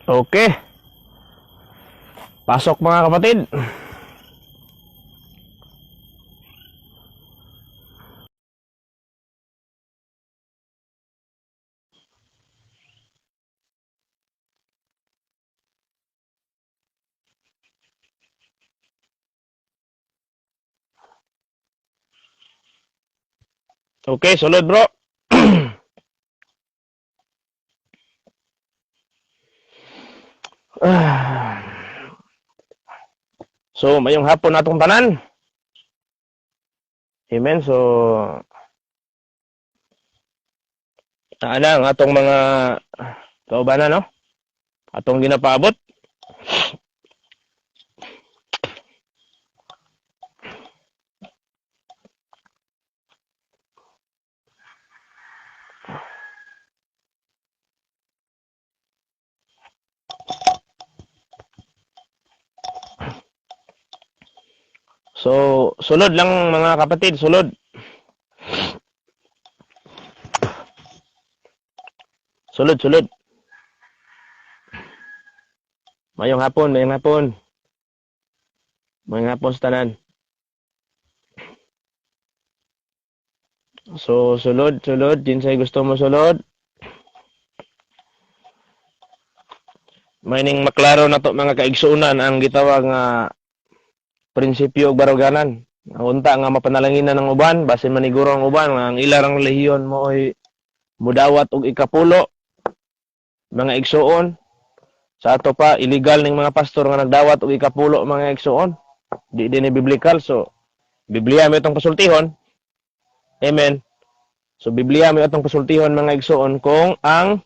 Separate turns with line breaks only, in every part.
Okay. Pasok mga kapatid. Okay, sulod bro. So, mayong hapon natong tanan. Amen. So, ang atong mga kaubanan, no? Atong ginapaabot. So, sulod lang mga kapatid, sulod. Sulod. Mayong hapon. Mayong hapon sa tanan. So, sulod. Dinsay gusto mo sulod. May ning maklaro na to mga kaigsuunan ang gitawag nga prinsipyo ug baruganan. Ang unta nga mapanalanginan ng uban, basin maniguro ang uban nga ang ilarang lehiyon mo ay mudawat og ikapulo mga igsuon. Sa ato pa illegal ning mga pastor nga nagdawat og ikapulo mga igsuon. Di din ni biblical, so Biblia mi itong pasultihon. Amen. So Biblia mi itong pasultihon mga igsuon kung ang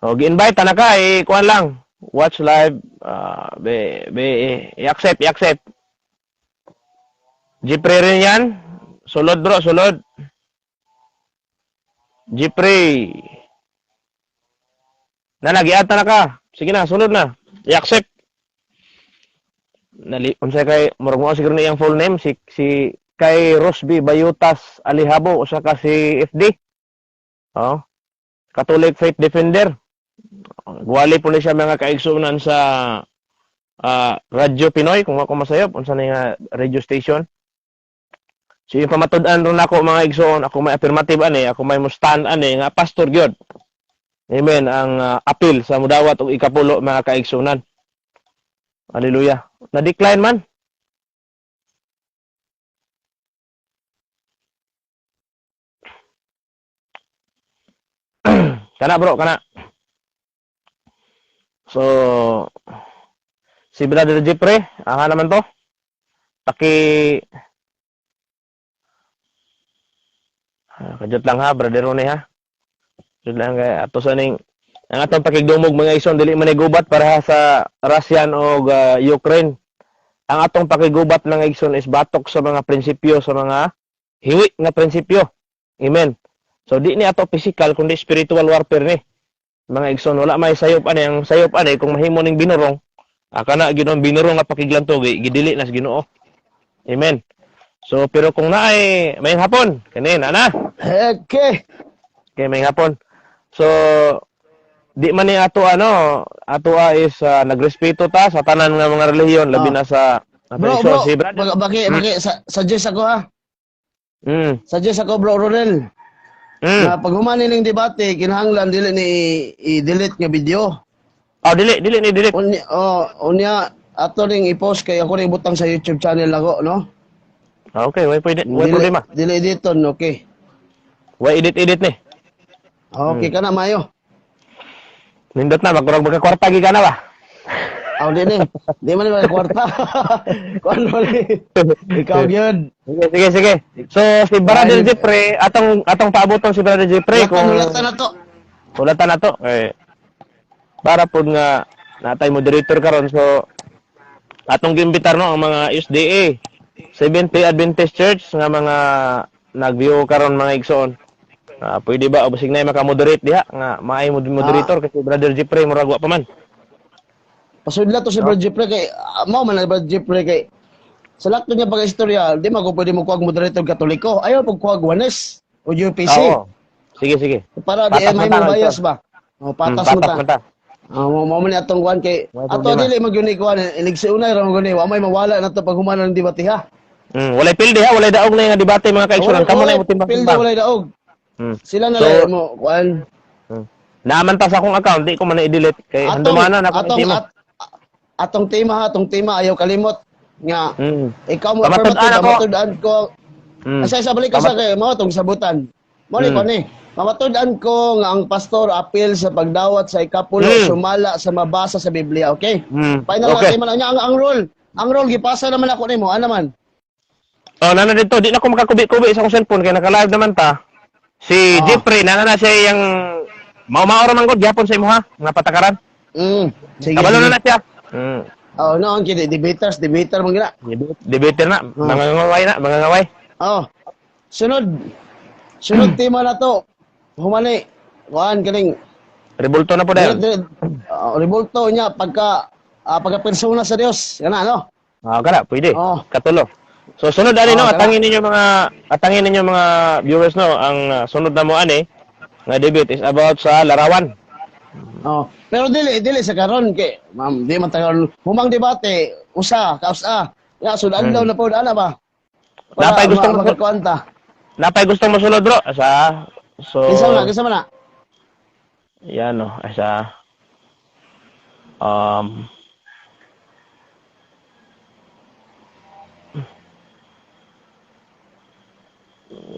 gi-invite ta na ka kuan lang. Watch live, i-accept. Jipre rin yan. Sulod bro, sulod. Jipre. Nagiat na ka. Sige na, sulod na. I-accept. Unsay kay murag mo siguro na iyang full name si kay Rosby Bayutas Alihabo o saka si FD. Oh. Catholic Faith Defender. Guwali po na siya mga kaigsunan sa Radyo Pinoy, kung ako masayop, unsa na nga radio station. So yung pamatud-an ron ako mga igsoon, ako may affirmative ani, ako may mustan ani, nga pastor gyud. Amen, ang appeal sa mudawat og ikapulo mga kaigsunan. Hallelujah. Na-decline man. Kana bro, kana. So, si Brother Jeffrey, aha naman to. Kajut lang ha, Brother Ronnie ha. Kajut lang kay ato sa ning ang atong pakigdumog mga ison dili man gubat para sa Russian o Ukraine. Ang atong pakigubat mga ison is batok sa mga prinsipyo, sa mga hiwi nga prinsipyo. Amen. So di ni ato physical kundi spiritual warfare ni. Mga igsoon wala may sayop ani, ang sayop ani kung mahimo ning binurong kana ginon binurong nga pakiglantog gidili na sa Ginoo. Amen. So pero kung naay may hapon kanin ana. Okay may hapon. So di man ni ato is nagrespeto ta sa tanan nga mga relihiyon labi na sa
bro, si brother baki suggest ako ha. Suggest ako bro Ronel. Na pag humani ning debate kinahanglan dili ni i-delete nga video.
Delete.
Unya ato ning i-post kay ako ning butang sa YouTube channel ako, no?
Okay, way problema.
Dili editon, okay.
Way edit ni.
Okay kana mayo.
Nindot na magkakwarta gi kana ba?
Di man ni kwarta. Kuan mo ni. Ikaw gyud.
Sige. So si Brother Jeffrey, atong paaboton si Brother Jeffrey kung
ulatan na to.
Para pud nga natay moderator karon, so atong giimbitar no ang mga SDA, Seventh-day Adventist Church nga mga nag-view karon mga igsoon. Pwede ba obsig na maka-moderate diha nga maay moderator kasi Brother Jeffrey murag wa pa man.
Pasudla to si Brother Jeffrey kay mao man Brother Jeffrey kay sa lakto niya pag-istorya, di man ko pwede mo kuwag moderator Katoliko. Ayaw pag kuwag Juanes o UPC.
Sige.
Para di may bias ba? Oh, patas mo
Patas
ta.
man ta.
Mo man ni atong kuan kay
Wala
ato
problema.
dili magyuni kuan iligsiunay ra mo guni wa may mawala na to pag humanan ng debate ha.
Walay pildi ha, walay daog na yung debate mga kaigsunan. Kamo na yung
Pildi
timbang-timbang.
walay daog.
Mm.
Sila na
So,
lang mo kuan.
Naaman ta sa akong account, di ko man i-delete kay handumanan ako ng tema.
Atong tema ayaw kalimot nga ikaw mo
Pamatod-an ako.
matud-an ko. Asa sa balik ka sa kay mao tong sabutan. Mo ni ko ni. Mamatud-an ko nga ang pastor apil sa pagdawat sa ikapulo sumala sa mabasa sa Biblia, okay? Final
Okay.
okay. Man niya ang rule. Ang rule gipasa naman ako nimo, ano man?
Oh, nana dito, di na ako makakubi-kubi sa akong cellphone kay naka-live naman ta. Si Jeffrey, nana siya yung mao-mao man gud gyapon sa imo ha, nga patakaran.
Sige.
Kabalo na siya.
Oh, no, ang kini debater man gina.
Debater na, mga ngaway.
Oh. Sunod tema na to. Humani. Kuan kaning
Revolto na po dahil.
revolto niya pagka persona sa Dios. Kana no?
Kana, pwede.
Oh.
Katulo. So sunod ani no,
kana.
atangin ninyo mga viewers no, ang sunod na mo ani nga debate is about sa larawan.
Oh. Pero dili sa karon kay ma'am, di man tagal humang debate usa. Ya sudan daw na po ana ba?
Napay gustong
magkuanta.
Napay gustong masulod bro. So
Kinsa man na?
yan no,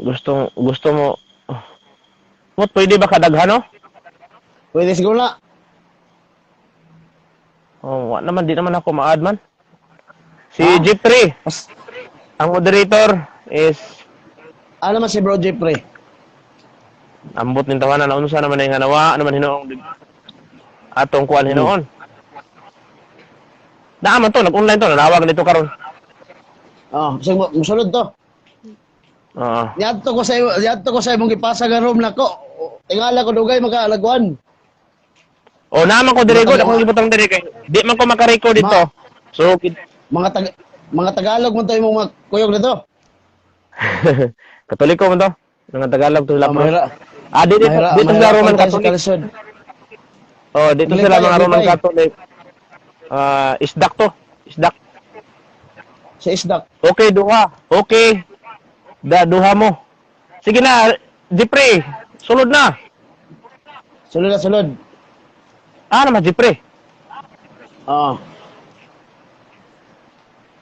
gusto mo pwede ba kadaghan no?
Pwede siguro na.
Di naman ako ma-add man. Si Jeffrey, ang moderator is
Ano man si Bro Jeffrey?
ambot nin tawanan na unsa naman yung hanawa naman hinoong atong kuan hinoon. Naaman to, nag-online to, nanawag nito karon.
Sige mo musulod to. Yadto ko sa imong gipasa nga room nako. Tingala ko dugay magkaalagwan.
Naman ko diri ko, ako gibutang diri kay di man ko maka-record dito. So
mga Tagalog mo to imong mga kuyog dito.
Katoliko man to. Mga Tagalog to sila. Dito
sila
sila Roman Catholic. Dito sila mga Roman Catholic. Isdak to. Isdak.
Sa isdak.
Okay, duha. Okay. Duha mo. Sige na, Jeffrey. Sulod na.
Sulod.
Naman, Jeffrey.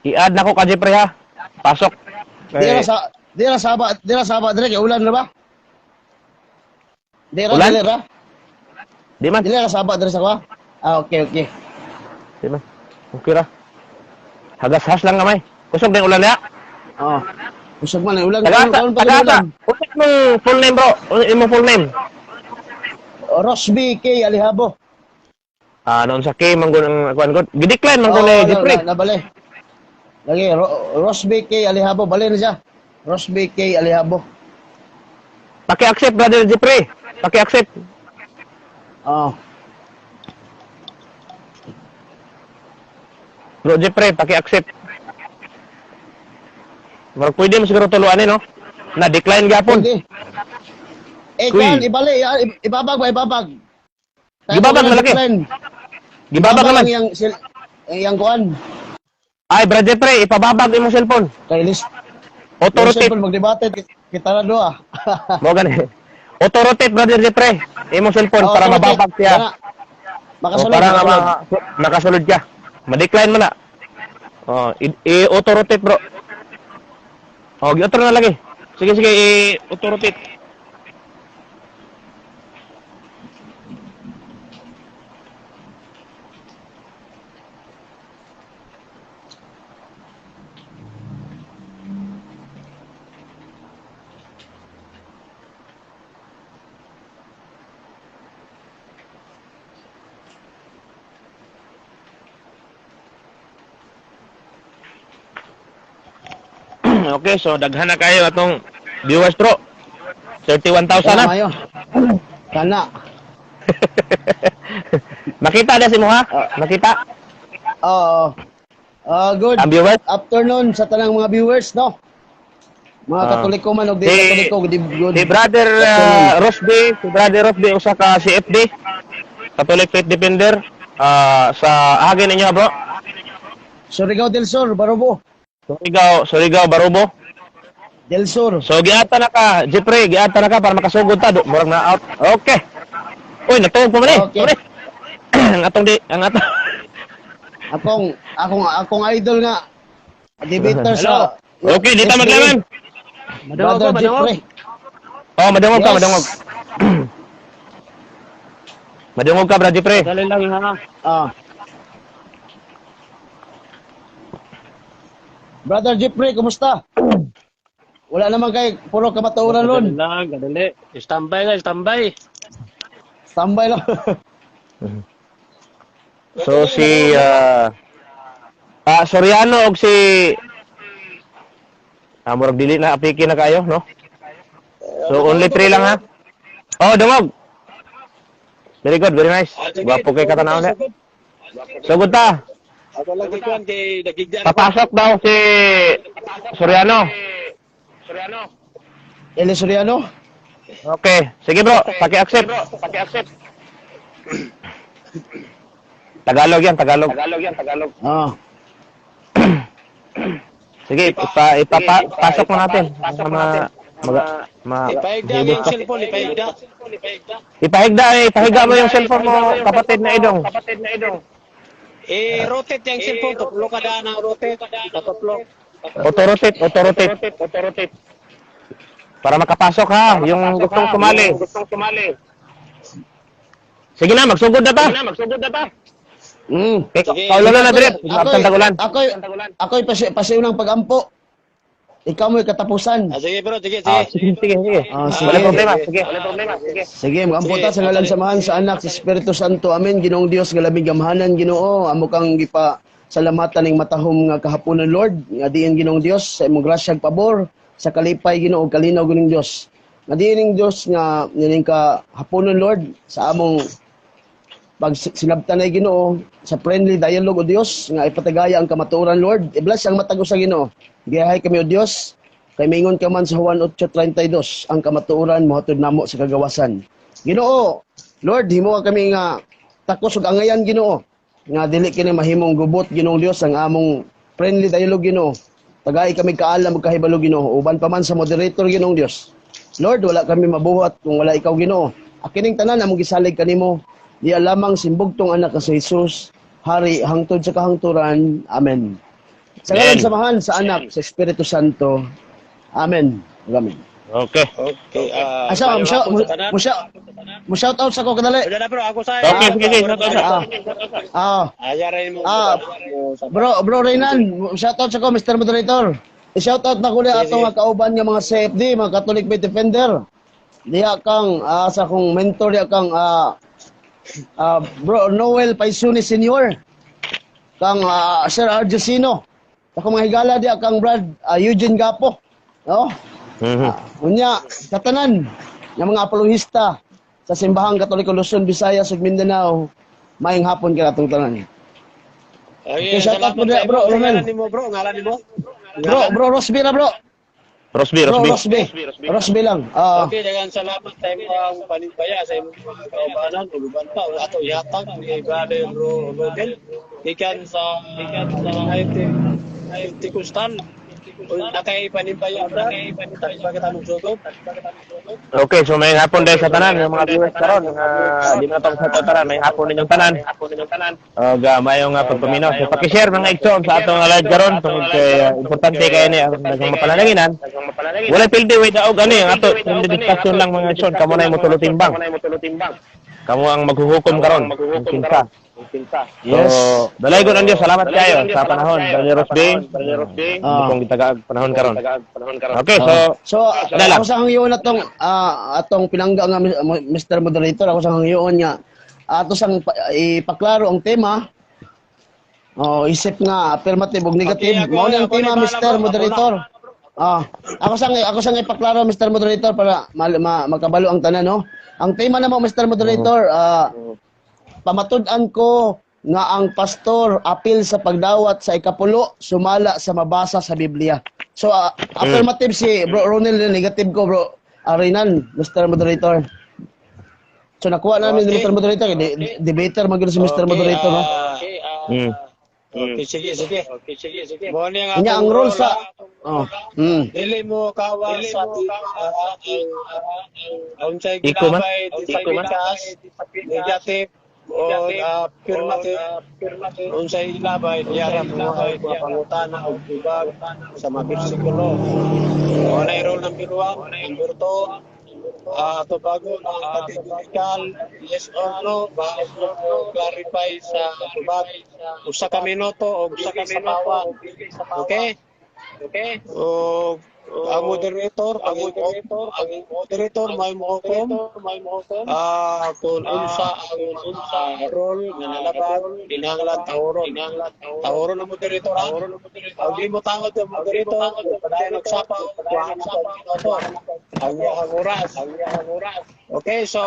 I-add na ko ka, Jeffrey, ha? Pasok.
Di ra saba dire kay ulan na ba?
Ulan? Di man.
Dili ra saba dire sa ko. Okay.
Di man. Okay ra. Hagas-has lang kamay. Kusog din ulan niya.
Usag man ulan
Tagasa. Usag mo full name, bro. Imo full name.
Rosby K. Alihabo.
Noon sa K, manggun ang kuan ko. Gidecline man ko ni Jeffrey.
Nabali. Lagi, Rosby K. Alihabo. Bali na siya. Rosby K. Alihabo.
Paki-accept, brother Jeffrey. Paki-accept. Bro Jeffrey, paki-accept. Marag pwede mo siguro tuluan no? Na-decline gapon.
Pwede. Kuan, ibali. Ibabag.
Gibabag malaki. Gibabag naman.
Yang kuan.
Ay, Brad Jeffrey, ipababag imong cellphone.
Kay list.
Auto-rotate.
Magdebate kita na doa.
Mo gani. Auto-rotate, Brother Jeffrey. Imong cellphone para mababag siya.
Makasulod.
Para makasulod ka. Ma-decline mo na. I-auto-rotate, bro. Gi-auto na lagi. Sige, i-auto-rotate. Okay, so daghan na kayo atong viewers, bro. 31,000 na.
Mayo. Kana.
Makita na si mo ha? Makita?
Good
Ang viewers?
afternoon sa tanang mga viewers, no? Mga Katoliko man o di Katoliko, good.
Si Brother Rosby, usa ka CFD, Catholic Faith Defender, sa hagin ninyo bro.
Surigao del Sur, Barobo.
Surigao, Barobo.
Del Sur.
So giata na ka, Jeffrey, giata na ka para makasugod ta, murag na out. Okay. Uy, natuog pa man eh.
Okay.
Sorry. ang atong
Akong idol nga. Debater sa
Okay, dito maglaman.
Brother Jeffrey.
Oh, madungog ka,
Yes.
madungog. Madungog ka, Brad Jeffrey.
Dali lang ha.
Brother Jeffrey, kumusta? Wala naman kay puro kamatuoran ron.
Gadali. Standby.
Tambay lang.
So si Soriano og si murag dili na apiki na kayo, no? So only 3 lang ha. Oh, dungog. Very good, very nice. Gwapo kay katanaw na. Sugod ta.
Ako lang ikuan kay nagigyan.
Papasok daw si Soriano.
Eli Soriano.
Okay, sige bro, paki-accept. Tagalog yan, Tagalog.
Ah.
Sige, ipapasok mo natin.
Ipahigda yung cellphone,
Ipahiga mo yung cellphone mo, kapatid na idong.
rotate yung cellphone, tuklo ka daan ang rotate, tatutlo.
Auto-rotate. Para makapasok ha, yung gustong sumali. Sige na, magsugod na ta. Kaulo na direct, absent tagulan.
Ako'y pasiunang pagampo. Ikaw mo'y katapusan.
Sige bro, sige.
Sige. Wala problema, sige.
Sige, magampo ta sa ngalan samahan sa anak sa Espiritu Santo. Amen. Ginoong Dios nga labing gamhanan Ginoo, amo kang gipa salamatan ning matahom nga kahaponan Lord. Nga diin Ginoong Dios sa imong grasya ug pabor sa kalipay Ginoo ug kalinaw gining Dios. Nga diin ning Dios nga nining kahaponan Lord sa among pag sinabtanay Ginoo sa friendly dialogue o Dios nga ipatagaya ang kamatuoran Lord. I-bless ang matag sa Ginoo. Giyahay kami o Dios, kay mingon ka man sa Juan 8:32, ang kamatuoran mohatod namo sa kagawasan. Ginoo, Lord, himo kami nga takos ug angayan Ginoo, nga dili kini mahimong gubot Ginoong Dios ang among friendly dialogue Ginoo. Tagay kami kaalam ug kahibalo Ginoo, uban pa man sa moderator Ginoong Dios. Lord, wala kami mabuhat kung wala ikaw Ginoo. Akining tanan among gisalig kanimo, di lamang simbugtong anak ka sa Jesus, hari hangtod sa kahangturan. Amen. Sa ngalan samahan sa anak sa Espiritu Santo. Amen. Amen.
Okay.
Asa mo shout out sa ko kadali.
Udah na bro, ako sa.
Okay, sige.
Ayarin mo.
Bro Reynan, shout out sa ko Mr. Moderator. I-shout out na ko ni ato nga kauban nga mga CFD, mga Catholic Faith Defender. Diha kang sa kong mentor diha kang Bro Noel Paisuni Senior. Kang Sir Argesino. Ako mga higala di kang Brad Eugene Gapo. No? Unya katanan ng mga apologista sa simbahang Katoliko Luzon, Visayas ug Mindanao. Maayong hapon kay atong tanan.
Okay,
shout out mo dia, bro.
Ngalan nimo bro, ngalan nimo.
Bro Rosby na bro. Rosby lang.
Okay, dagan salamat sa imong panimpaya sa imong kaubanan ug uban pa ato yatag ni Brother Rodel. Ikan sa IT Kustan. Nakay panimpaya bro. Bakit among sugot?
Okay, so may hapon dahil sa tanan yung mga viewers karon di na tong sa tanan, may hapon ninyong tanan. Mayong pagpaminaw. So paki-share mga igsoon sa atong live karon tungod kay importante kay ni ang daghang mapalananginan. Wala pildi way daog ani ang ato hindi discussion lang mga igsoon, kamo na mo tulutimbang. Kamo ang maghuhukom karon. Kinsa.
Yes.
So, dalaygon ang Dios, salamat kayo sa panahon. Brother Rosby. Kung gitagaag panahon karon. Okay,
So ako sa hangyoon atong pinangga nga Mr. Moderator, ako sa hangyoon nga ato sang ipaklaro ang tema. Isip nga affirmative ug negative. Mao ni ang tema Mr. Moderator. Ako sang ipaklaro Mr. Moderator para makabalo ang tanan no. Ang tema namo Mr. Moderator, pamatud-an ko nga ang pastor apil sa pagdawat sa ikapulo sumala sa mabasa sa Biblia. So, affirmative si Bro Ronel, negative ko, Bro Arinan, Mr. Moderator. So, nakuha namin ni Mr. Moderator. Debater mag si Mr. Moderator, no?
Okay, sige. Mo ni
Kanya ang role sa...
dili mo kawal sa unsay
Iko man.
ginabay negative o affirmative unsay ilabay diara mo mga pangutana og tubag sa mga bersikulo. O na role number 1, number 2, ato bago ng categorical yes or no bago clarify sa tubag usa ka minuto o usa ka minuto. Okay o ang moderator may mohukom kung unsa ang role nga nalaban dinanglan tawron ang moderator ang di mo tawag ang moderator padayong nagsapa ang oras. Okay, so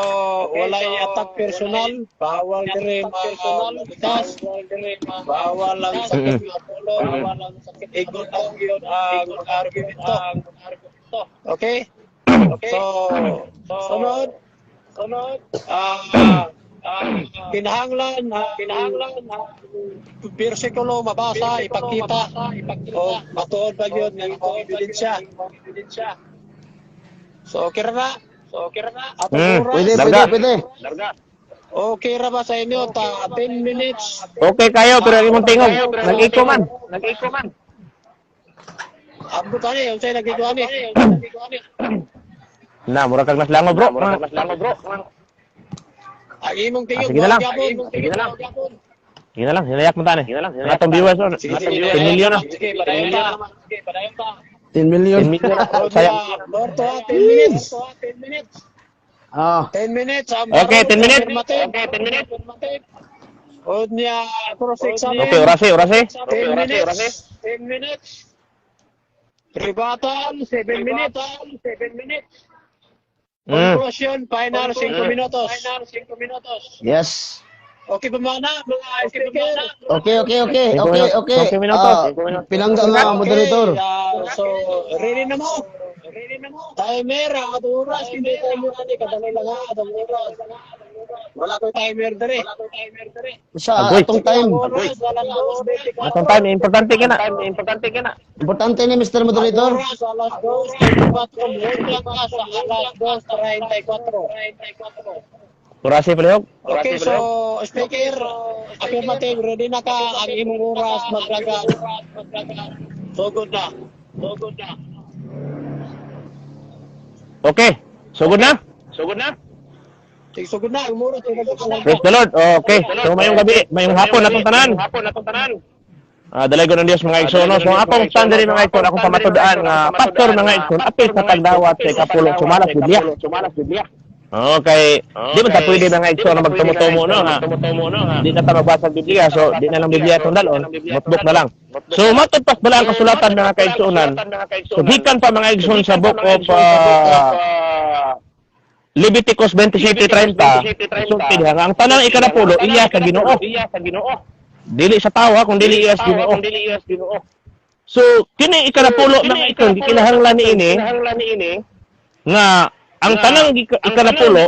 walay attack personal, bawal dire personalitas, bawal lang sakit ng ulo, bawal lang sakit igon ang argumento. Okay? So sunod kinahanglan bersikulo mabasa ipakita o matuod pa gyud ng ebidensya. So okay ra na?
Pwede.
Okay ra ba sa inyo? 10 minutes.
Okay kayo, pero imong tingog. Nag-iko man.
Abot ani, unsay nagiguan ni?
Na, mura kag naslango, bro.
Ang imong tingog
Sige na lang.
Sige na lang.
Sige na lang, hinayak mo tani. Atong viewers, 10 million na.
Sige, padayon ta.
10 million.
10 million na.
Saya. Lorto, 10 minutes. 10
Ah.
minutes.
Okay, 10 minutes.
O niya, cross-examine.
Okay, orase.
10 minutes. Rebuttal, 7 minutes. Conclusion, final 5 minutos.
Yes.
Okay ba mga speaker?
Okay.
5 minutos.
Pinangga nga moderator.
So, ready na mo? Timer, ang oras. Hindi timer natin. Kadali lang atong oras. Wala ko timer dere.
Sa atong time.
Atong time, importante ka na.
Importante ni Mr. Moderator.
Oras, alas 2:34. Sa alas 2:34.
Orase palihog.
Okay, so speaker, affirmative, ready na ka ang imong oras maglagan. Sugod na.
Okay. Sugod na.
Sige, sugod na. Ang oras
Praise the Lord. Okay. So mayong gabi, mayong hapon natong tanan. Dalay ko ng Diyos mga igsoon. So akong standard mga igsoon, akong pamatud-an nga pastor mga igsoon, apil sa pagdawat sa ikapulong sumalas Biblia. Okay. Di man ta pwede mga igsoon na magtumo-tumo no ha. Di na ta magbasa ang Biblia, so di na lang Biblia itong dalon, notebook na lang. So matagpas bala ang kasulatan mga kaigsuonan. So gikan pa mga igsoon sa book of Leviticus 27:30, sulti diha nga ang tanang ikanapulo iya sa Ginoo. Dili sa tawa kung dili iya sa Ginoo. So kini ikanapulo mga igsoon gikinahanglan niini nga ang tanang ikanapulo,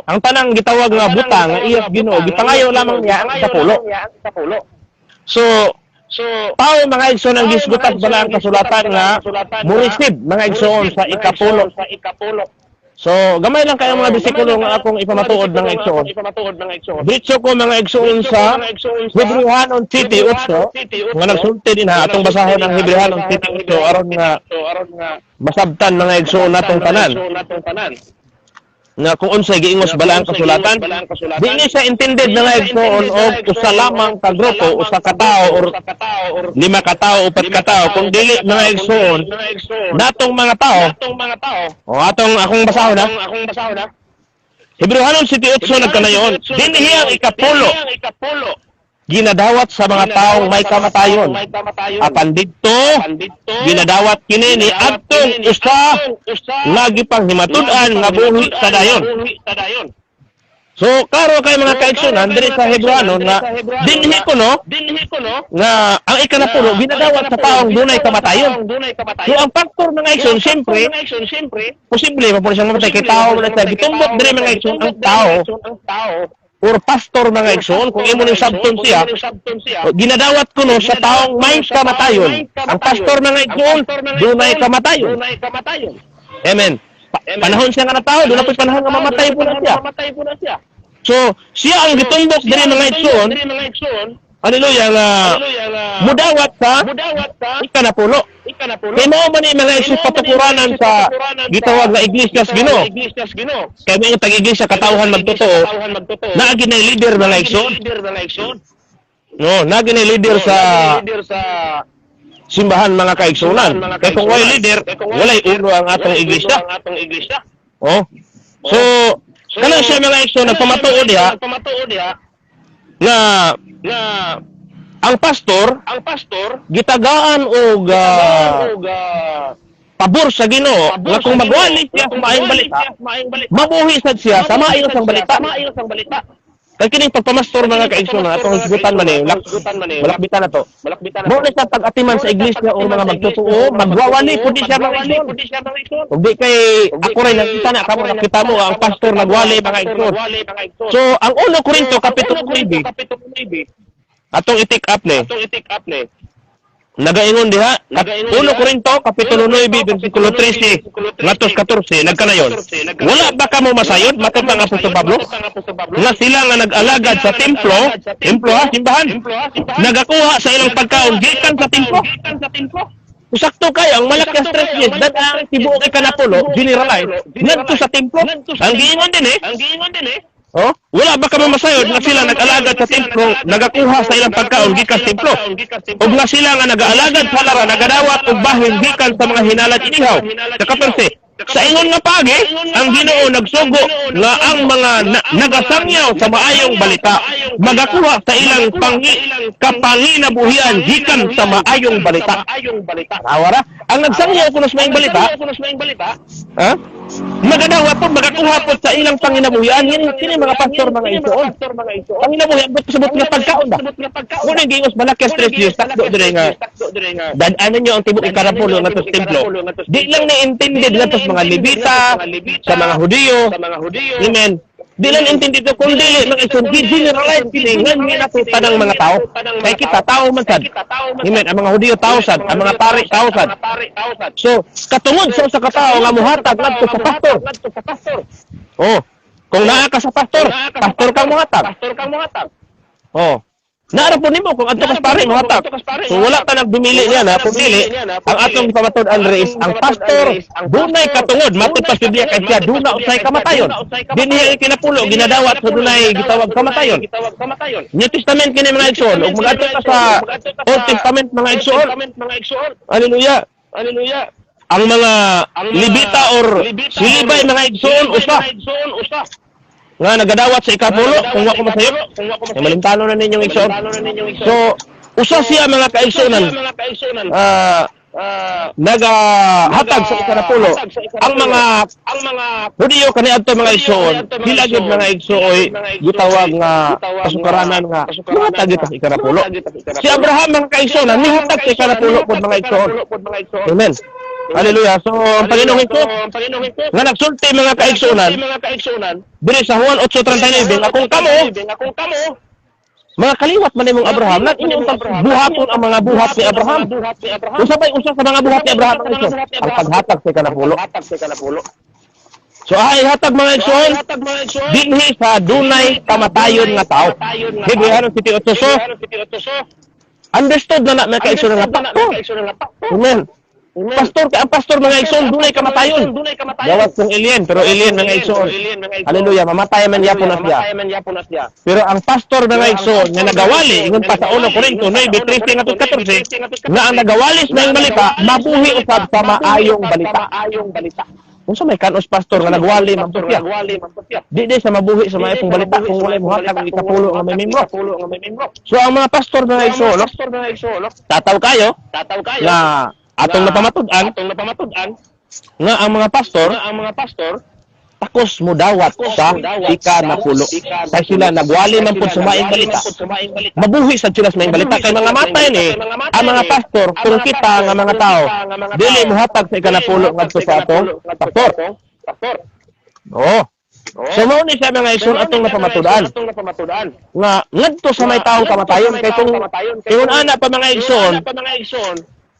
ang tanang gitawag nga butang nga iyas Ginoo, gipangayo lamang niya ang ikapulo. So tao mga igsoon ang gisgutas bala ang kasulatan nga mo receive mga igsoon sa ikapulo. So gamay lang kayo mga bersikulo nga akong ipamatuod mga igsoon. Ditso ko mga igsoon sa Hebrehanon 7:8 nga nagsulti din ha atong basahon ang Hebrehanon 7:8 aron nga masabtan mga igsoon natong tanan nga kung unsay giingos bala ang kasulatan di ni siya intended mga igsoon o usa lamang ka grupo usa ka tawo or 5 ka tawo 4 ka tawo kung dili mga igsoon natong mga tawo o atong akong basahon na Hebrehanon 7:8 nagkanayon dinhi ang ikapulo ginadawat sa mga taong may kamatayon. Apan dito, ginadawat kini ni adtong usa lagi pang himatud-an nga buhi sa dayon. So, klaro kay mga kaigsunan diri sa Hebrano nga dinhi ko no nga ang ikanapulo ginadawat sa taong dunay kamatayon. So, ang faktor mga igsoon siyempre posible mapuna siyang mamatay kay tao man sa gitumbok diri mga igsoon ang tao or pastor mga igsoon kung imo ning sabton siya ginadawat ko no sa taong may kamatayon. Ang pastor mga igsoon dunay kamatayon. Amen. Panahon siya nga na tao, doon na po'y panahon nga mamatay po na siya. So, siya ang gitumbok diri mga igsoon, haleluya, nga mudawat sa ikanapulo. Kaya mo man yung mga igsoon patukuranan sa gitawag na Iglesia Ginoo. Kaya may tag-iglesia katawhan magtotoo, naagi na leader mga igsoon. No, naagi na leader sa simbahan mga kaigsunan. Kaya kung walay leader, walay uno ang atong iglesia. Oh. So, kana siya mga igsoon nagpamatuod diha nga ang pastor gitagaan og pabor sa Ginoo nga kung magwali siya sa maayong balita, mabuhi sad siya sa maayong sang balita. Kaya kining pagpamastor mga kaigsunan atong higutan man malakbitan na to. Mo na siya pag-atiman sa iglesia o mga magtotoo, magwawali pud siya mga igsoon. Ug di kay ako rin nakita na kamo nakita mo ang pastor nagwali mga igsoon. So ang 1 Korinto kapitulo 9 atong i-take up ni. Nagaingon diha 1 Korinto kapitulo 9 bersikulo 13 ngadto 14 nagkanayon. Wala ba kamo masayod matud ang apostol Pablo? Nga sila nga nag-alagad sa templo simbahan. Nagakuha sa ilang pagkaon gikan sa templo. Usakto kay ang malakas stress gid dad ang tibuok ikanapulo generalize ngadto sa templo. Ang giingon din Oh, wala ba kamo masayod nga sila nag-alagad sa templo, nagakuha sa ilang pagkaon gikan sa templo. Ug nga sila nga nag-alagad sa lara, nagadawat og bahin gikan sa mga hinalad inihaw. Sa 14, sa ingon nga pagi, ang Ginoo nagsugo nga ang mga nagasangyaw sa maayong balita magakuha sa ilang kapanginabuhian gikan sa maayong balita. Awara, ang nagsangyaw kuno sa maayong balita, ha? Magadawa po, magakuha po sa ilang panginabuhian. Kini mga pastor mga igsoon. Panginabuhian, ba't sabot nga pagkaon ba? Kung nagingos malaki stress yun, takdo dire nga. Dadaanan nyo ang tibok ikarapulo nga tos templo. Di lang na-intended nga tos mga Levita, sa mga Hudiyo. Amen. Di lang intended ito, kung dili mga igsoon, generalize kini nga minatutan ng mga tao. Kaya kita, tao man sad. Amen. Ang mga Hudiyo tao sad, ang mga pari tao sad. So, katungod sa katao nga muhatag ngadto sa pastor. Oh, kung naa ka sa pastor kang muhatag. Oh. Naara po nimo kung adto ka sa pari muhatag. So wala ta nagdumili niya na kung dili ang atong pamatud-an is ang pastor dunay katungod matud sa Biblia kay siya duna usay kamatayon. Dinhi kinapulo ginadawat sa dunay gitawag kamatayon. New Testament kini mga igsoon ug magadto ka sa Old Testament mga igsoon. Hallelujah. Ang mga Levita or silibay mga igsoon usa nga nagadawat sa ikapulo kung wa ko masayop malimtano na ninyong igsoon. So usa siya mga kaigsuonan nagahatag sa ikanapulo ang mga Hudiyo kaniadto mga igsoon hilagid mga igsooy gitawag nga kasukaranan nga hatag sa ikanapulo. Si Abraham mga kaigsuonan nihatag sa ikanapulo pod mga igsoon. Amen. Hallelujah. So, ang Panginoon ko, nga nagsulti mga kaigsuonan, diri sa Juan 8:39, akong kamo, mga kaliwat man imong Abraham, nang inyong buhaton ang mga buhat ni Abraham. Usabay usa sa mga buhat ni Abraham ang paghatag sa ikanapulo. So, ay hatag mga igsoon, dinhi sa dunay kamatayon nga tao. Hebreano 7:8. Understood na mga kaigsuonan nga pakto. Amen. Pastor ang pastor mga igsoon dunay kamatayon. Dawat kong alien pero alien mga igsoon. Hallelujah, mamatay man yapon na siya. Pero ang pastor mga igsoon nga nagawali ingon pa sa 1 Korinto 9:13 ngadto 14 nga ang nagawali sa maayong balita mabuhi usab sa maayong balita. Unsa may kanos pastor nga nagwali man siya. Di sa mabuhi sa maayong balita kung walay muhatag ang ikapulo nga may membro. So ang mga pastor mga igsoon, tataw kayo nga atong napamatud-an nga ang mga pastor takos mo dawat sa ika na pulo. Kaya sila nagwali man po sumaing balita. Mabuhi sa sila sa maing balita. Kay mga matay ni, ang mga pastor, kung kita nga mga tao, dili mo hatag sa ika na pulo ngadto sa atong pastor. Oo. So mao ni siya mga igsoon atong napamatudan. Nga ngadto sa may taong kamatayon kay kung ana pa mga igsoon,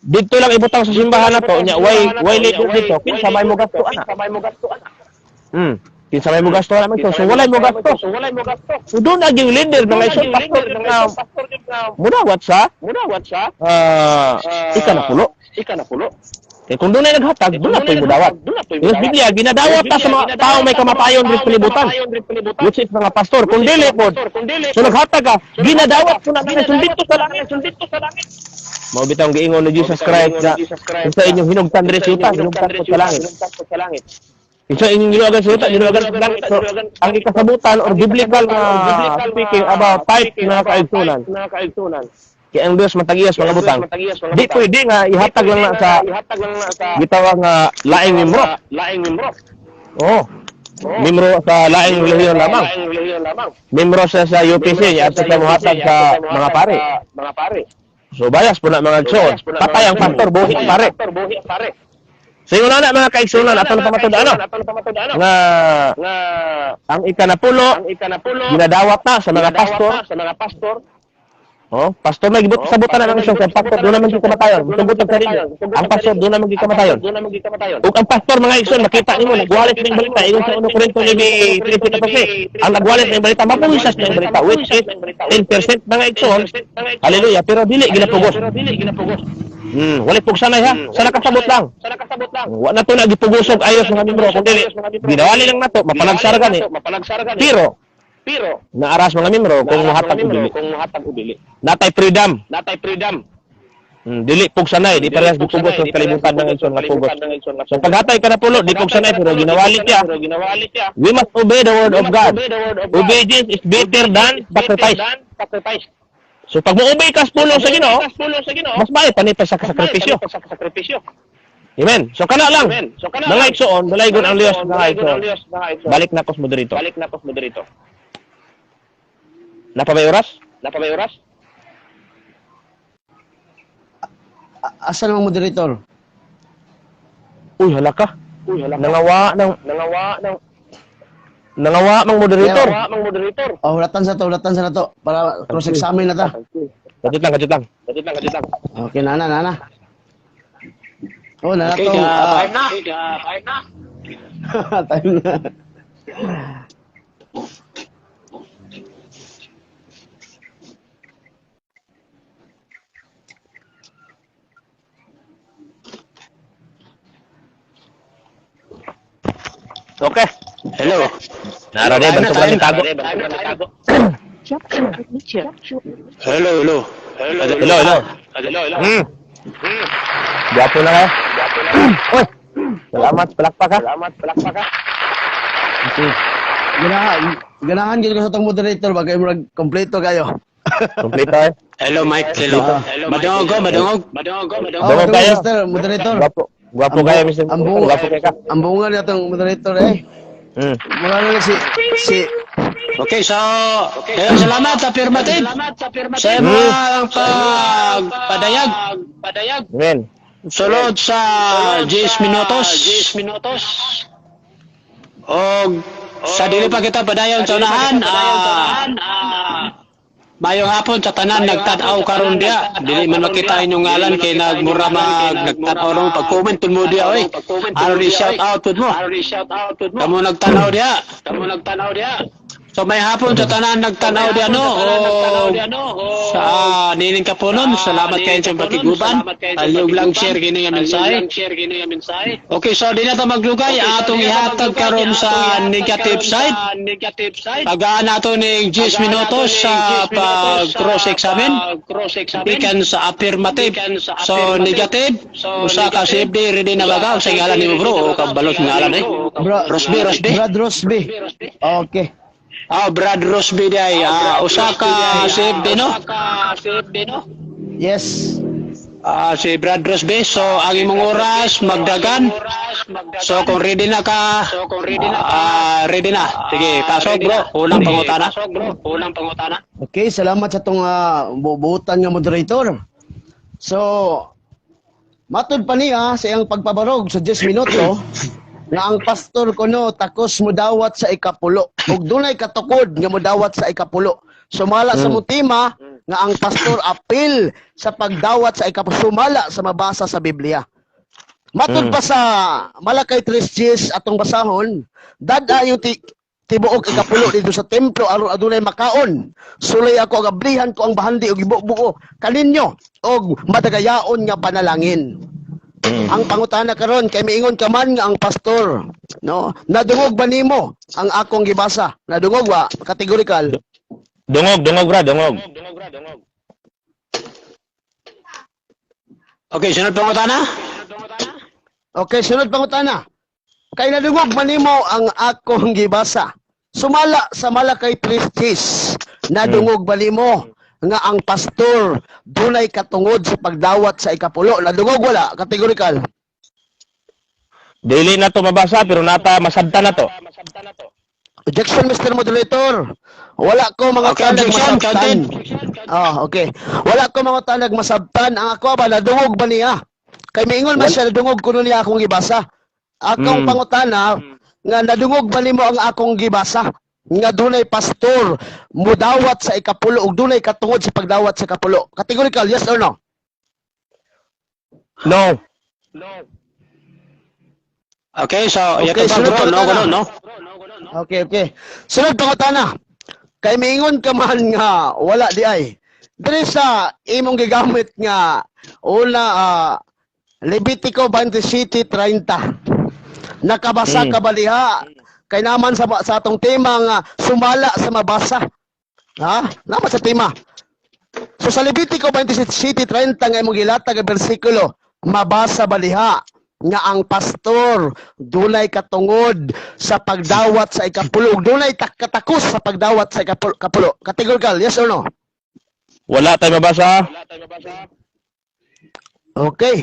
dito lang ibutang sa simbahan na to, nya way leader dito, kinsa may mo gasto ana. Kinsa may mo gasto ana man so walay mo gasto. So doon naging leader mga igsoon pastor nga mudawat sa ika na pulo. Kaya kung doon ay naghatag, doon na po'y mudawat. Yung Biblia, ginadawat ta sa mga taong may kamatayon rin palibutan. Which is mga pastor. Kung dili po, so naghatag ka, ginadawat po na sundit to sa langit. Mao bitang giingon ni Jesus Christ na kung sa inyong hinugtan rin sa hinugtan po sa langit. Kung sa inyong ginuwagan sa yuta, ginuwagan sa langit. So, ang ikasabutan or biblical na speaking about type na kaigsunan. Kaya ang Diyos matagiyas mga butang. Di pwede nga ihatag lang na sa gitawag nga laing membro. Oo. Membro sa laing relihiyon lamang. Membro sa UPC at sa muhatag sa mga pare. So bayas po na mga igsoon. Patay ang pastor, buhi ang pare. So yun na mga kaigsunan at ang pamatod nga ang ikanapulo ginadawat na sa mga pastor. Oh, pastor na gibot sa buta na ng isang pastor doon naman gikamatayon. Subot ang sarili. Ang pastor doon naman gikamatayon. Ug ang pastor mga igsoon makita nimo nagwalit ning balita ingon sa 1 Korinto 3:14. Ang nagwalit ning balita mapuwisas ning balita which is 10% mga igsoon. Hallelujah, pero dili ginapugos. Wala pugsanay ha. Sa nakasabot lang. Wa na to na gipugusog ayos mga membro kun dili. Ginawali lang nato mapalagsargan eh. Pero naaras mga membro kung muhatag o dili. Natay freedom. Dili pugsanay, di parehas gipugos sa kalibutan ng igsoon nga pugos. So paghatay ka na pulo, di pugsanay pero ginawali siya. We must obey the word of God. Obedience is better than sacrifice. So pag mo obey ka sa pulo sa Ginoo, mas maayo panita sa sakripisyo. Amen. So kana lang. Mga igsoon, balaygon ang Dios mga igsoon. Balik na kos moderator. Napabay oras?
Asa namang moderator?
Uy, halaka. Nangawa mang moderator.
Oh, hulatan sa to para cross-examine na ta.
Kadit lang.
Okay, nana. Oh, nana
Okay,
to.
time na.
Time na.
Okay.
Hello.
Nara de banso lang tago.
Hello.
Gapo na kayo. Uy. Salamat palakpak ka. Okay.
Ganahan gid ko sa tong moderator bagay murag kompleto kayo.
Kompleto eh.
Hello, Mike. Hello. Madungog.
Dungog kayo.
Mr. Moderator.
Gwapo kayo, Mr. Gwapo kayo ka.
Ang bunga niya tong moderator eh. Mura na si
Okay, so salamat sa affirmative. Sa imong pagpadayag.
Amen.
Sulod sa 10 minutos. O sa dili pa kita padayon sa unahan, mayong hapon sa tanan nagtanaw karon dia. Dili man makita inyong ngalan kay nagmura nagtanaw ron pag-comment mo dia oy. Ano ri shout out pud mo. Kamo nagtanaw dia. So may hapon sa tanan nagtanaw dia no. Sa nining kapunon, salamat kayo sa pakiguban. Aliyog lang share kini nga mensahe. Okay, so di na ta maglugay atong ihatag karon sa negative side. Pagaan nato ning 10 minutos sa pag-cross examine. Ikan sa affirmative. So negative, usa ka CFD ready na baga sa ngalan nimo bro o kabalot ngalan eh. Rosby.
Brad Rosby. Okay.
Brad Rosby day. Usa ka CFD no?
Yes.
Si Brad Rosbe, so ang imong oras magdagan. So kung ready na ka, ready na. Sige, pasok bro. Unang pangutana.
Okay, salamat sa itong buutan nga moderator. So, matod pa niya sa iyang pagpabarog sa 10 minuto nga ang pastor kuno takos mudawat sa ikapulo. Ug dunay katukod nga mudawat sa ikapulo. Sumala sa mutima nga ang pastor apil sa pagdawat sa ikapulo. Sumala sa mabasa sa Biblia. Matod pa sa Malakay 3:10 atong basahon, dada yung tibuok ikapulo dito sa templo aron adunay makaon. Sulay ako agablihan ko ang bahandi og ibubuo kaninyo og madagayaon nga panalangin. Ang pangutana karon kay miingon ka man nga ang pastor, no? Nadungog ba nimo ang akong gibasa? Nadungog ba? Categorical.
Dungog, bra, dungog.
Okay, sunod pangutana.
Okay, sunod pangutana. Kay nadungog man nimo ang akong gibasa. Sumala sa Malakay 3:10. Nadungog ba nimo nga ang pastor dunay katungod sa pagdawat sa ikapulo? Nadungog wala? Categorical.
Dili na to mabasa pero nata masabtan na to.
Objection, Mr. Moderator. Wala ko mga
Okay,
tanag
objection,
masabtan. Okay. Wala ko mga tanag masabtan. Ang ako ba, nadungog ba niya? Kay maingon man siya, nadungog ko niya akong gibasa. Akong pangutana, nga nadungog ba nimo ang akong gibasa? Nga dunay pastor, mudawat sa ikapulo, ug dunay katungod sa pagdawat sa ikapulo. Categorical, yes or no?
No.
Okay, so
Okay,
yato
sunod
bro,
pangutana.
no.
Okay. Sunod pangutana. Kay maingon ka man nga wala di ay. Diri sa imong gigamit nga una Levitico 27:30. Nakabasa ka ba diha? Kay naman sa atong tema nga sumala sa mabasa. Ha? Naman sa tema. So sa Levitico 27:30 nga imong gilatag nga bersikulo, mabasa ba diha nga ang pastor dunay katungod sa pagdawat sa ikapulo, dunay katakos sa pagdawat sa ikapulo. Categorical, yes or no?
Wala tayo mabasa.
Okay.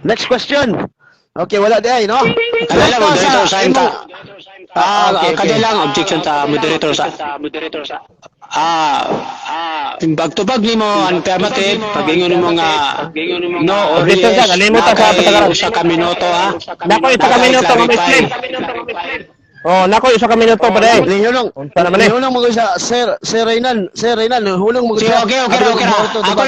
Next question. Okay, wala di ay, no?
Kadala moderator sa inta.
Okay.
Kadalang objection sa moderator sa. Timbag-tubag nimo ang affirmative pag ingon mo nga no or
Objection
yes.
ka, kalimutan sa patakaran.
Usa ka minuto ha.
Nako, isa ka minuto nga explain. Oh, nako, isa ka minuto pa dai.
Linunong.
Unsa naman eh?
Linunong mo sa Sir Reynan, hulong mo
Sige,
sa.
okay. Ako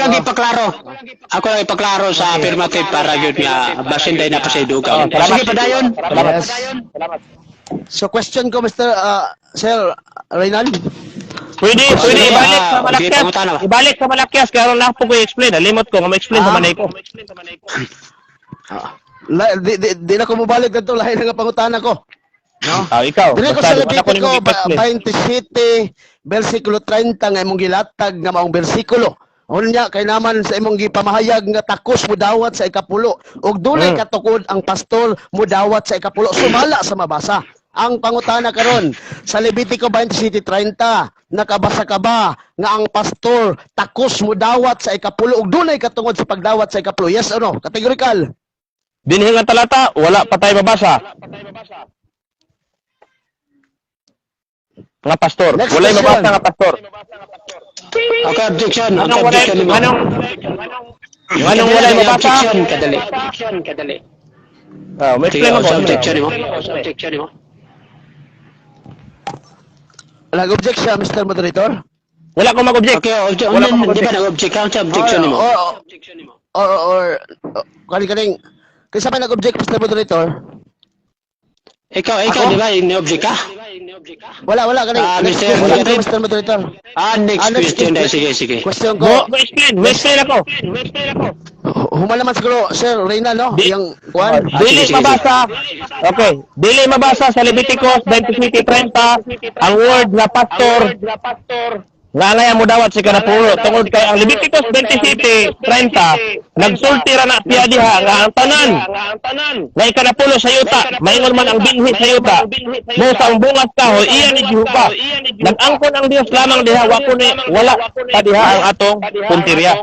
lang ipaklaro sa affirmative para gyud nga basin day na pa sa dugaw.
Salamat.
Sige padayon.
Yes. So question ko Mr. Sir Reynan.
Pwede
Sige,
ibalik sa
okay,
Malakyas.
pangutana ba?
Ibalik sa Malakyas kaya ron na po ko i-explain. Limot ko nga ma-explain sa manay ko.
Di na ko mobalik dito lahi nga pangutana ko. No?
Ikaw.
Dili ko sa
Basta, wala ko
Levitico
nimo i-explain.
27 versikulo 30 nga imong gilatag nga maong bersikulo. Unya kay naman sa imong gipamahayag nga takos mudawat sa ikapulo ug dunay katukod ang pastor mudawat sa ikapulo sumala sa mabasa. Ang pangutana karon sa Levitico 27:30 nakabasa ka ba nga ang pastor takos mudawat sa ikapulo ug dunay katungod sa pagdawat sa ikapulo? Yes or no? Categorical.
Dinhi nga talata, wala pa tayo mabasa. Nga pastor.
Next
Wala
question.
mabasa nga pastor.
Okay, objection.
Anong wala
Objection nimo.
anong wala mabasa?
Objection kadali.
May
Sige,
explain mo ko.
objection nimo.
Nag-object siya, Mr. Moderator?
Wala ko mag-object.
Okay,
Wala ko
di
mag-object.
ba nag-object ka sa objection nimo?
Or kaling kasi pa nag-object, Mr. Moderator?
Ikaw
Ako?
di ba ni-object ka?
Wala, kaling. Next
Mr.
question ko,
Moderator?
Mr. Moderator.
Next question dahil sige.
Question
Mo
ko,
explain ako.
humalaman siguro, Sir Reyna, no?
Di-
Yung one.
Dili
sige.
mabasa. Okay. Dili mabasa sa Leviticus 27:30 ang word na pastor nga ngaya mo dawat si kanapulo tungod kay ang Leviticus 27:30 nagsulti ra na piya diha nga ang tanan nga ikanapulo sa yuta maingon man ang binhi sa yuta mo sa ang bungas kahoy iya ni Jehova nag-angkon ang Dios lamang diha wala pa diha ang atong puntirya.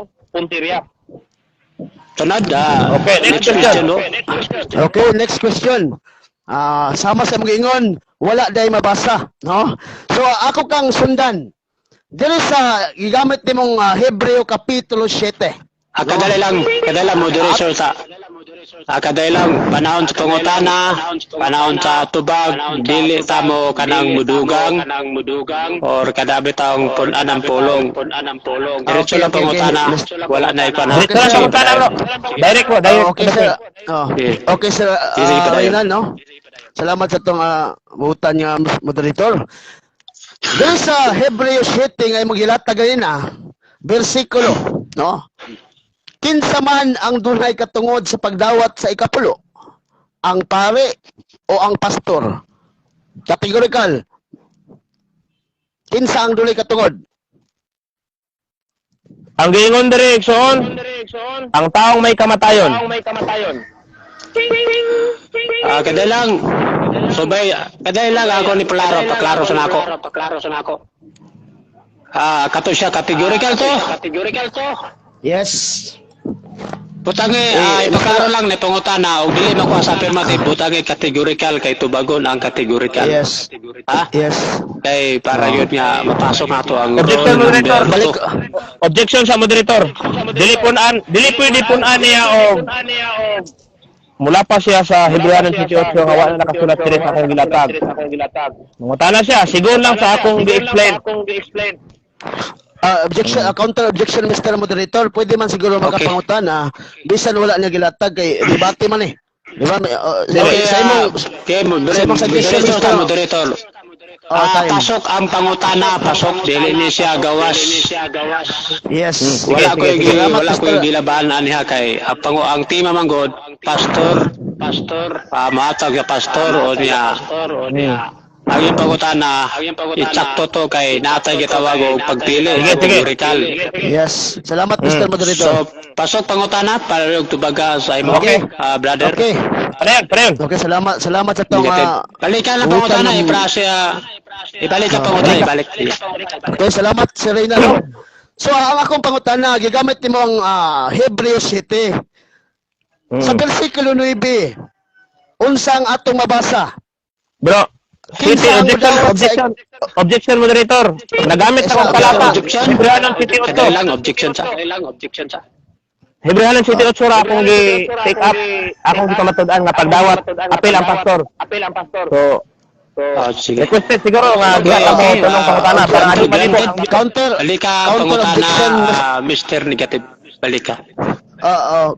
Sunod,
Okay, next question.
no?
Okay, next question. Sama sa mga ingon, wala day mabasa, no? So ako kang sundan. Dili sa gigamit nimong Hebreo kapitulo 7.
Kadali lang moderation sa kadali lang panahon sa pangutana, panahon sa tubag, dili ta mo kanang mudugang or kadabi taong punan ng pulong. Diretso lang pangutana, wala na ipanahon.
Dito lang pangutana, bro. Direct ko, direct.
Okay sir. Okay sir.
Sige, padayon.
Reynan, no? Salamat sa itong buutan niya, moderator. Dahil sa Hebreo 7 ngay maghilatag ganina, bersikulo, no? Kinsa man ang dunay katungod sa pagdawat sa ikapulo, ang pare o ang pastor? Categorical. Kinsa ang dunay katungod?
Ang giingon direksyon, ang taong may kamatayon.
Kadali lang. Subay, kadali lang ako ni paklaro sa nako. Kato siya categorical to.
Yes.
Butangi, ipaklaro lang ni pangutana og dili makuha sa affirmative, butangi categorical kay tubagon ang categorical.
Yes.
Ha?
Yes.
Kay para yun nga mapasok nato ang
Objection,
role
moderator.
number
Balik. Objection sa moderator. Dili pwede punan niya o mula pa siya sa Hebreano 7:8 nga wala nakasulat diri sa akong gilatag. Mangutana siya, sigon lang sa akong gi-explain.
Objection, counter objection, Mr. Moderator. Pwede man siguro
Okay.
makapangutan bisan wala niya gilatag kay debate man eh. Di ba? Sa imong
kay
suggestion,
moderator.
time.
Pasok ang pangutana, pasok dili ni siya gawas.
Yes.
Wala ko
sige.
wala ko gilaban aniha kay ang team man god pastor, maatag ya pastor o niya. Ang iyong pangutana, itsakto to kay natay gitawag og pagpili.
Sige.
Categorical.
Yes. Salamat, Mr. Moderator.
So, pasok pangutana para yung tubaga sa imo,
Okay.
brother.
Okay.
Parehan.
Okay, salamat sa itong
Balikan lang
buutan
pangutana,
ng-
ibalik ka pangutana, ibalik.
Okay, salamat si Reyna. No? So, ang akong pangutana, gigamit nimo ang Hebreo 7. Sa versikulo 9, unsang atong mabasa?
Bro, City, objection, moderator. Nagamit akong talata. Hebreano 7:8.
Kadali lang, objection sa.
Hebreano 7:8 ra akong gi-take up. Akong gikamatud-an nga pagdawat. Apil ang pastor. So,
Sige.
requested siguro nga gihatag mo tulong pangutana para nga di palibot ang
Counter.
Balika
Counter objection.
pangutana, Mr. Negative. Balika.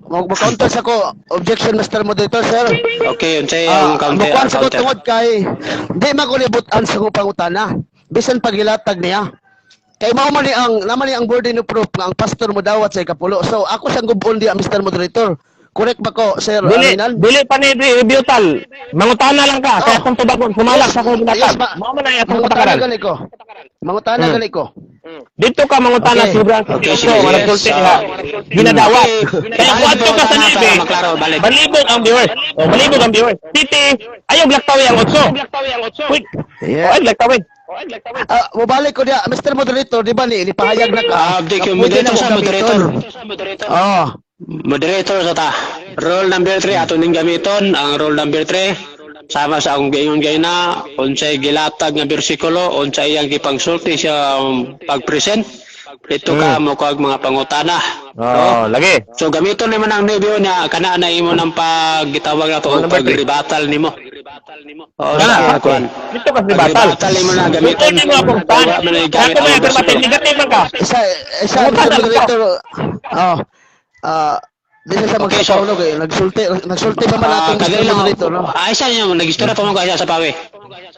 Mag-counter sa ko. Objection, Mr. Moderator, sir.
Okay, yun sa'yo yung
Mukuan sa ko
counter.
tungod kay di makulibutan sa kong pangutana. Bisan pagilatag niya. Kay mao man ni ang burden of proof nga ang pastor mo dawat sa ikapulo. So ako sang gubon di Mr. Moderator. Correct ba ko, Sir Reynan?
Dili pa ni rebutal. Mangutana lang ka. Kaya kung tubagon, sumalak sa akong ginatag. Mao man na atong patakaran.
Mangutana gali ko.
Dito ka mangutana
Okay.
si Hebreano 7:8
sige.
nga nagsulti nga ginadawat. Kaya kung adto ka sa
Para
nibi,
maklaro, balik.
balibog ang viewers. Balibog ang viewers. City, ayog laktawi ang 8. Uy,
Yeah.
ayog laktawi.
Mubalik ko dia, Mr. Moderator, di ba ni pahayag na ka?
Objection,
Pwede na
moderator sa
mo
moderator.
gamiton. Oh.
Moderator sa ta. Roll number 3 ato ning gamiton ang roll number 3 sama sa akong gayon gayna unsay gilatag nga bersikulo unsay iyang gipangsulti siya pag-present ito ka mo kag mga pangutana.
Oh, lagi.
So gamiton nimo nang nebyo niya kana na imo nang paggitawag na to
Roll number three.
pag-rebattal nimo. Oh,
Kana,
sa kuan.
dito ka si Batal.
Rebattal nimo na gamiton.
Pwede mo akong tan.
Wala man na
Kaya
gamit
kung may
ang
affirmative,
bersikulo.
negative man ka.
Isa Mr. Moderator. Di siya
Okay,
magsapaulog eh. Nagsulti pa man natin Mr.
kadali lang
Moderator, no?
isa niyo nagistorya pa mo kaya sa pawi.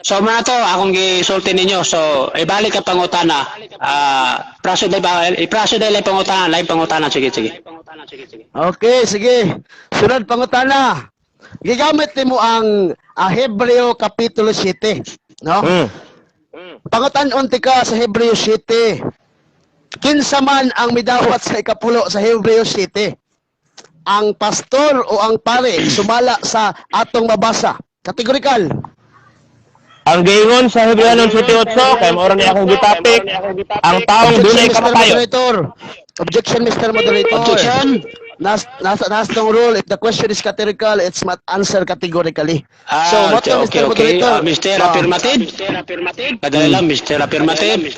So man to akong gisulti ninyo. So ibalik ka pangutana. Praso dai pangutana, lain pangutana sige.
Okay, sige. Sunod pangutana. Gigamit nimo ang Hebreo kapitulo 7, no? Pangutan-on ka sa Hebreo 7. Kinsa man ang midawat sa ikapulo sa Hebreo 7? Ang pastor o ang pare sumala sa atong mabasa? Categorical.
Ang gaingon sa Hebreano 7:8 kay mao ni akong gitapik ang taong dunay kamatayon.
Objection, Mr. Moderator.
Objection.
Nas tong rule, if the question is categorical, it's must answer categorically.
Ah,
what
okay,
Mr.
okay.
Moderator?
Mr. Affirmative. Kadali lang, Mr. Affirmative.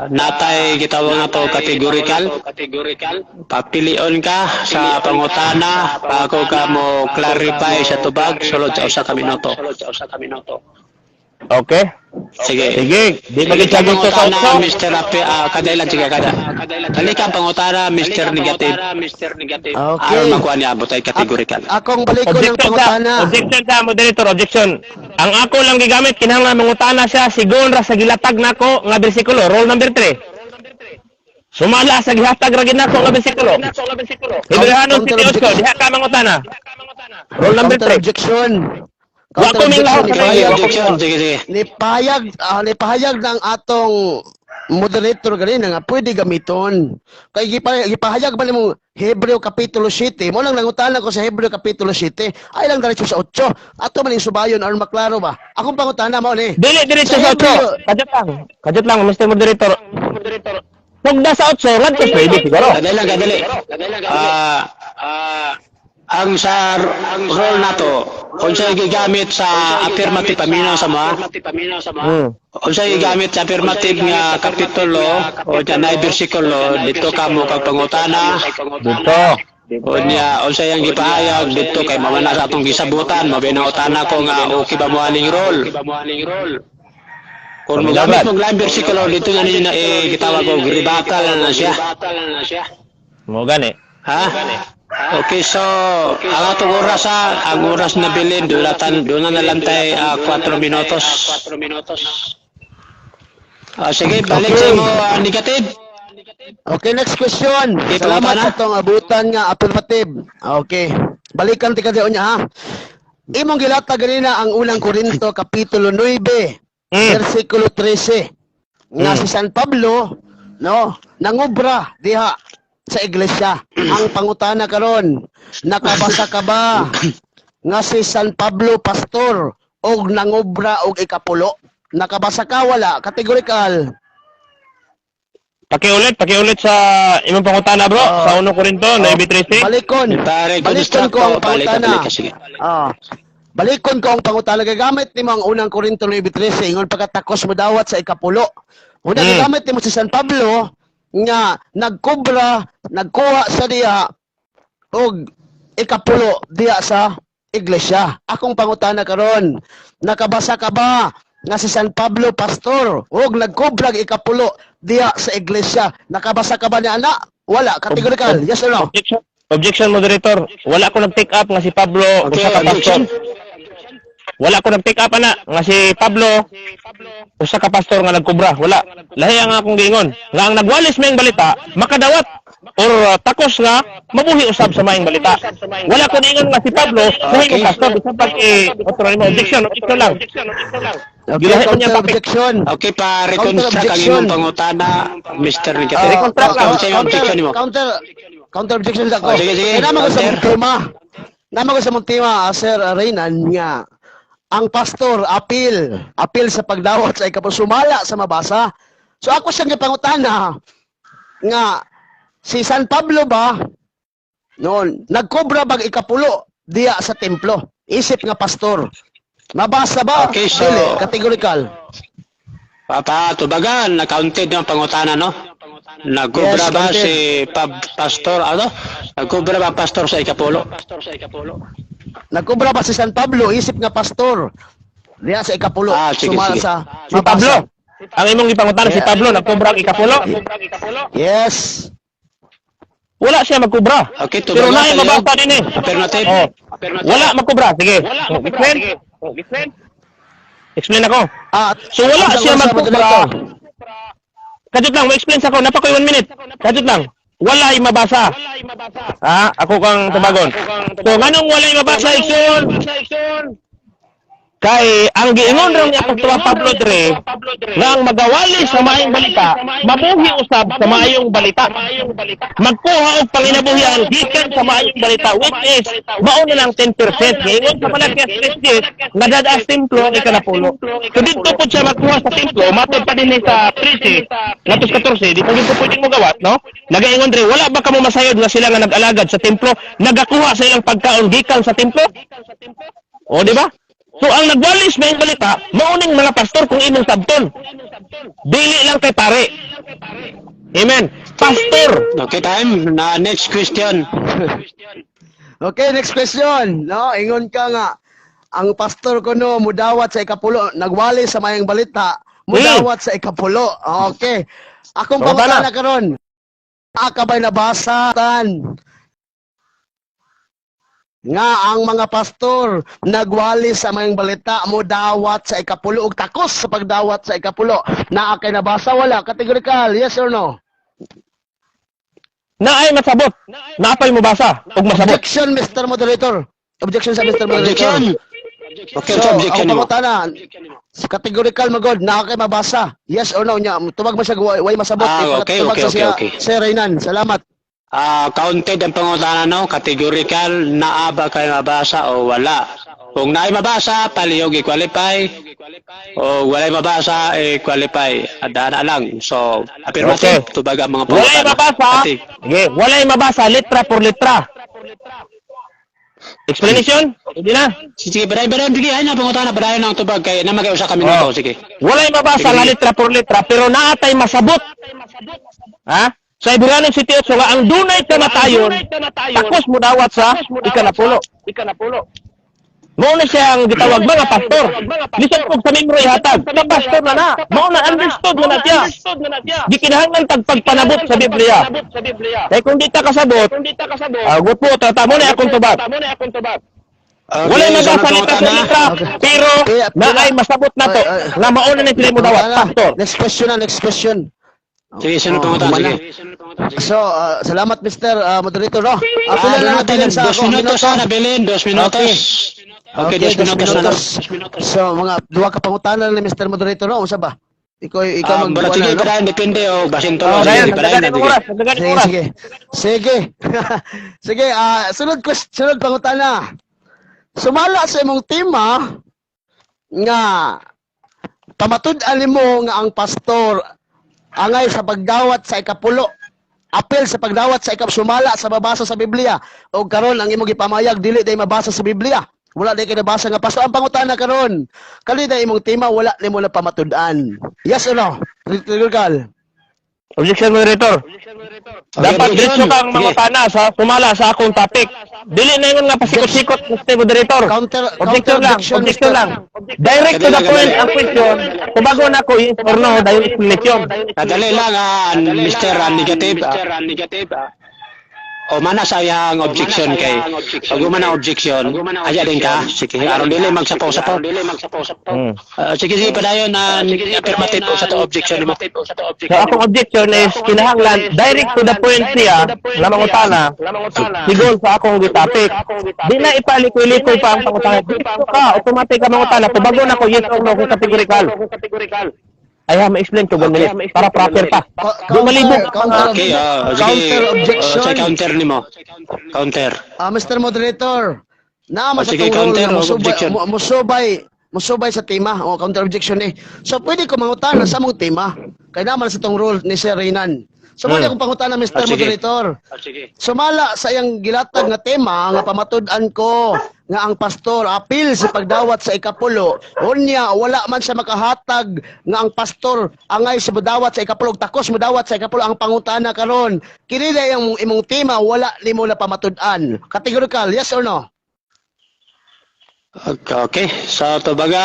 Natay gitawag na to categorical. Papilion ka sa pangutana bago ka mo clarify sa tubag sulod sa usa ka minuto.
Okay.
Sige.
Sige, di ba kita gusto sa
pangutana,
utso?
Mr. Kadailan sige kada. Dali ka pangutana, Mr. Negative.
Okay.
Aron makuha niya abot ay categorical.
Akong balik ko ng pangutana.
Objection sa moderator, objection. Ang ako lang gigamit kinahanglan mangutana siya sigon ra sa gilatag nako nga bersikulo, rule number 3. Sumala sa gihatag ra gid nako nga bersikulo. Ibrahanon
Counter
78, diha ka mangutana. Rule number
Counter
3.
objection.
Wa ko ning lahos sa
Nipahayag-
Objection, sige, sige.
Nipahayag ng atong moderator ganina nga pwede gamiton. Kay gipahayag ba nimo Hebreo kapitulo 7, mo lang nangutana ko sa Hebreo kapitulo 7. Ay lang diretso sa 8. Ato man yung subayon aron maklaro ba. Akong pangutana mo ni.
Dili diretso sa 8. Kadjot lang Mr. Moderator. Pugda sa 8, ngadto pwede siguro.
Kadali. Ang sa role na to, kung siya gigamit sa affirmative paminaw sa mga, kung siya gigamit sa affirmative nga kapitulo o dyan na bersikulo, dito ka mo pagpangutana,
Dito.
o niya, o siya yung gipahayag dito kay mamana sa atong gisabutan, mabinautana ko nga okay ba mo aning role. Kung magamit mong lang bersikulo, dito nga ninyo na gitawag ko, rebuttal na siya.
Mo gani.
Ha? Okay, so ang atong oras ang oras na bilin doon na nalantay 4 minutos. Sige, balik sa mo negative.
Okay, next question.
Okay,
Salamat
pangutana.
sa tong abutan nga affirmative. Okay. Balikan ti kadyo niya ha. Imong gilata ganina ang unang Korinto kapitulo 9, versikulo 13. Nga si San Pablo, no, nangobra diha sa iglesia. Ang pangutana karon, nakabasa ka ba nga si San Pablo pastor og nangobra og ikapulo? Nakabasa ka wala? Categorical.
Pakiulit sa imong pangutana bro, sa 1 Korinto 9:13.
Balikon.
Pare,
Balikon ko ang pangutana.
sige.
Balikon ko ang pangutana. Gagamit nimo ang unang Korinto 9:13 ingon pagkatakos mo dawat sa ikapulo. Una gagamit nimo si San Pablo nga nagkuha sa diha og ikapulo diha sa iglesia. Akong pangutana karon, nakabasa ka ba nga si San Pablo pastor og nagkubra og ikapulo diha sa iglesia? Nakabasa ka ba ni ana? Wala, categorical. Yes or no?
Objection moderator. Wala ko nag-take up nga si Pablo
Okay,
usa ka pastor.
objection.
Wala ko nag-take up ana nga si Pablo usa ka pastor nga nagkubra. Wala. Lahi ang akong giingon. Nga ang nagwalis mayang balita makadawat or takos nga mabuhi usab sa mayang balita. Wala ko niingon nga si Pablo lahi
Okay.
nga pastor bisan pag otro nimo objection lang.
Okay,
Gilahi ko niya
counter
topic.
objection.
Okay, pa-reconstruct ang
Counter-objection.
imong pangutana, Mr.
Ah,
Negative.
Reconstruct lang.
Kung sa imong objection mo.
Counter objection ako.
Oh, sige.
Kaya naman ko sa
Counter.
mong tema. Naman ko sa mong tema, Sir Reynan, nga ang pastor apil sa pagdawat sa ikapusumala sa mabasa. So ako siyang pangutana nga si San Pablo ba noon nagkobra bag ikapulo diya sa templo. Isip nga pastor. Mabasa ba?
Okay, so-
Dili, categorical.
Tubagan, na-counted yung pangutana, no? Nagkubra
Yes,
ba
counted.
si pastor, ano? Nagkubra ba pastor sa ikapulo?
Nagkobra ba si San Pablo isip nga pastor diya sa ikapulo
Sige,
sumala
sige.
sa
Si Pablo. Ang imong gipangutana si
Yeah.
Pablo nagkubra og ikapulo.
Yes.
Wala siya magkubra.
Okay,
Pero
tubagan.
na yung mabasa din eh.
Affirmative.
Oh. Wala magkubra. Sige. Explain ako. So wala
ang
siya
sa
magkubra.
moderator.
Kadot lang, ma-explain sa ko. Napakoy 1 minute. Kadot lang. Wala yung mabasa. Ako kang tubagon. So nganong wala yung mabasa, Ikson? Kay ang giingon ron ni Apostol Pablo dre nga ang magawali sa maayong balita, mabuhi usab sa maayong balita. Magkuha og panginabuhian gikan sa maayong balita, which is mao na lang 10%. Giingon sa Malakias 3:10 nga dadaas templo ang ikanapulo. So dito po siya magkuha sa templo, matod pa din sa 13 ngatos 14, di pa dito pwedeng mo gawat, no? Nagaingon dre, wala ba kamo masayod nga sila nga nag-alagad sa templo, nagakuha sa ilang pagkaon gikan sa templo? O di ba? So ang nagwalis may balita, mauning mga pastor kung imong sabton. Dili lang kay pare. Amen. Pastor.
Okay, time. Na next question.
Okay, next question. No, ingon ka nga ang pastor ko no mudawat sa ikapulo, nagwali sa mayang balita, mudawat sa ikapulo. Okay. Akong pangutana karon. Aka ba'y nabasa tan nga ang mga pastor nagwali sa mayang balita mo dawat sa ikapulo ug takos sa pagdawat sa ikapulo? Naa kay nabasa wala? Categorical, yes or no?
Naay masabot. Naapay mo basa ug masabot.
Objection, Mr. Moderator. Objection sa Mr. Moderator.
Objection. Okay,
So,
so objection
ang
mo.
pangutana, categorical magod, naa kay mabasa? Yes or no? Nya, tubag mo siya, way masabot.
Okay,
Tubag
okay,
sa siya,
okay.
Sir Reynan, salamat.
Counted ang pangutana no, categorical, naa ba kayo mabasa o wala? Kung naay mabasa, palihog i-qualify. O walay mabasa, i-qualify. Adana lang. So, affirmative,
Okay.
tubag ang mga
Walay
pangutana.
mabasa. Okay, walay mabasa letra por letra. Explanation? Hindi na.
Sige, baday, sige, ay na pangutana, baday ng tubag kay na mag-usa kami nito, sige.
Walay mabasa
Sige.
nga letra por letra pero naatay masabot. Ha? Sa Ibrani 7:8 nga ang dunay kamatayon takos mo dawat sa ikanapulo. Mao na siya ang gitawag mga pastor. Lisod pug sa membro ihatag. Mga pastor na. Mao na understood na siya. Gikinahanglan tag pagpanabot sa Biblia. Kay kung di ta kasabot, gupo ta mo na akong tubag. Wala na ba salita sa letra, pero naay masabot na to nga mao na sila mo dawat pastor.
Next question na, next question.
Sige, sino pangutana? Sige.
So, salamat Mr. Moderator. No? Pila na natin sa
2 minutos na, Belén, 2 minutos. Okay, 2 minutos na.
So, mga duwa ka pangutana ni Mr. Moderator. No? Usa ba? Ikaw
Sige,
mag-wala, no?
padayon, depende o basin tulo.
Dayan,
Sige, padayon na,
nagdagan
sige.
oras, nagdagan
Sige,
oras.
sige. Sige. Sige, sunod pangutana. Sumala sa imong tema nga pamatud-an nimo nga ang pastor angay sa pagdawat sa ikapulo. Apel sa pagdawat sa sumala sa mabasa sa Biblia. O karon ang imong gipamayag dili day mabasa sa Biblia. Wala day kinabasa nga pastor. Ang pangutana karon, kali day imong tema wala nimo na pamatud-an. Yes or no? Critical.
Objection, moderator. Dapat diretso kang mangutana sa sumala sa akong topic. Dili na yun nga pasikot-sikot, Mr. Moderator. Objection lang. Direct to the point ang question. Kubago na ko yung or no, dahil explanation.
Kadali lang, Mr. Negative. O mana sayang objection kay pag umana objection aya din ka sige aron dili magsapaw-sapaw sige padayon na affirmative o sa to objection mo.
So akong objection is kinahanglan direct to the point siya na mangutana sigol sa akong topic. Di na ipalikoy-likoy pa ang pangutana. Dito ka, automatic ka mangutana. Kubago na ko yes or no kung categorical. I have ma-explain to 1 minute para proper pa. Di malibog ang mga
Okay,
Counter objection.
Sa counter nimo. Counter.
Mr. Moderator, naman sa
Sige,
tong rule
counter
na
objection.
musubay sa tema. O, counter objection eh. So, pwede ko mangutan sa mong tema. Kaya naman sa tong rule ni Sir Reynan. So, pwede akong pangutan Mr.
Sige.
Moderator.
Sige.
Sumala sa iyang gilatag nga tema nga pamatud-an ko nga ang pastor apil sa pagdawat sa ikapulo. Unya, wala man siya makahatag nga ang pastor angay sa mudawat sa ikapulo. Takos mudawat sa ikapulo ang pangutana karon. Kini na yung imong tema wala nimo na pamatud-an. Categorical, yes or no?
Okay. So tubaga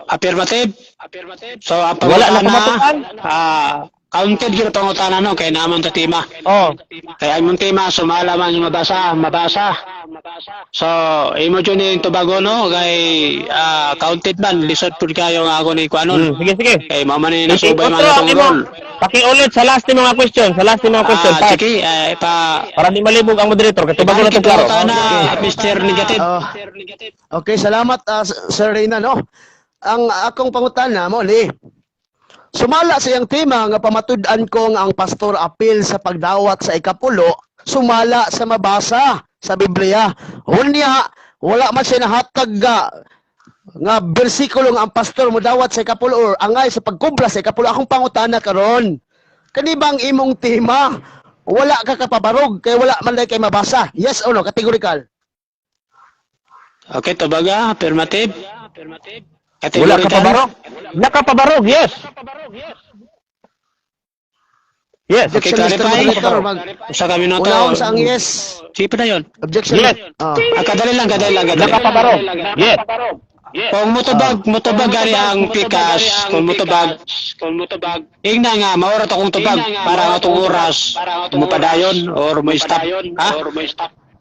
affirmative. So ang
Wala na
pangutana,
pamatukan?
counted gyud pangutana no kay namon ta tema.
Oh.
Kaya imong tema sumala man yung mabasa. So imo jud ni tubago no kay counted man lisod pud kayo nga ako ni kuanon.
Sige.
Kay mao man ni
Sige,
nasubay man
otro,
atong
imo.
role.
Pakiulit sa last mga question. Pat.
Sige,
Para di malibog ang moderator. Kaya tubago na ito klaro.
Mr. Negative.
Okay, salamat Sir Reyna no. Ang akong pangutana mo li. Sumala sa iyang tema nga pamatud-an ko nga ang pastor apil sa pagdawat sa ikapulo, sumala sa mabasa sa Biblia. Unya, wala man siya nahatag nga bersikulo nga ang pastor mo dawat sa ikapulo or angay sa pagkubra sa ikapulo. Akong pangutana karon. Kani bang imong tema? Wala ka kapabarog kay wala man kay mabasa. Yes or no? Categorical.
Okay, tubaga, affirmative.
Wala ka pabarog. Nakapabarog, yes. Yes.
Okay,
Objection, Mr.
clarify.
Moderator.
Sa kami na to.
Unahon sa ang yes.
Sige pa na yun.
Objection.
Yes.
Kadali lang.
Nakapabarog. Yes.
Kung mutubag gani ang pikas, kung mutubag, ingna nga, maura to kung tubag, para nga itong oras, mupadayon, or mo stop.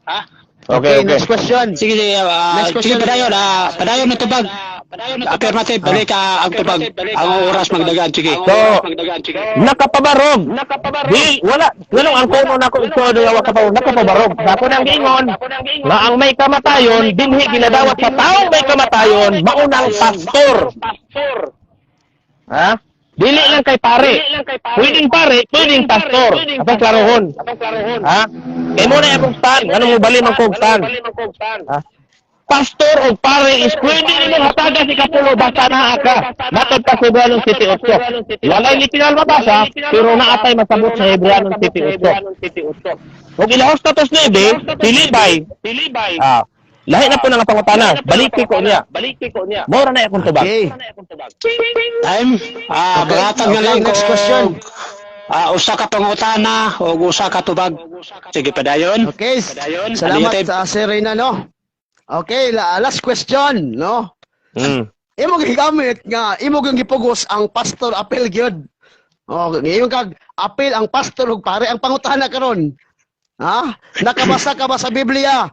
Ha?
Okay, next question.
Sige,
Next question.
sige, padayon na tubag. Affirmative, balik ka ang tubag. Ang oras magdagan, sige.
So, nakapabarog. Wala ang kuno na ko ito do wa kapabarog. Nakapabarog. Sa ako nang giingon nga ang may kamatayon dinhi ginadawat sa taong may kamatayon maunang pastor. Ha? Dili lang kay pare. Pwedeng pastor. Atong klarohon. Ha? Kay mo na akong stand. Ano mo bali man kog stand? Ha? Pastor o pare is pwede nila hatagan si Kapulo basta naa ka. Matod pa sa Hebreanong City 8. Walay literal mabasa, pero naatay masabot sa Hebreanong City 8. Kung ilahos status 9, pilibay. Lahi na po nga pangutana. Baliki ko niya. Mora na akong tubag.
Okay.
Time. Baratag na lang
next
kung,
question.
usa ka pangutana o usa ka tubag. Sige, padayon.
Okay. Salamat sa Sir Reyna no. Okay, last question, no? Imo gigamit nga imo gyung gipugos ang pastor apel gyud. Oh, ngayon kag apel ang pastor ug pare ang pangutana karon. Ha? Nakabasa ka ba sa Biblia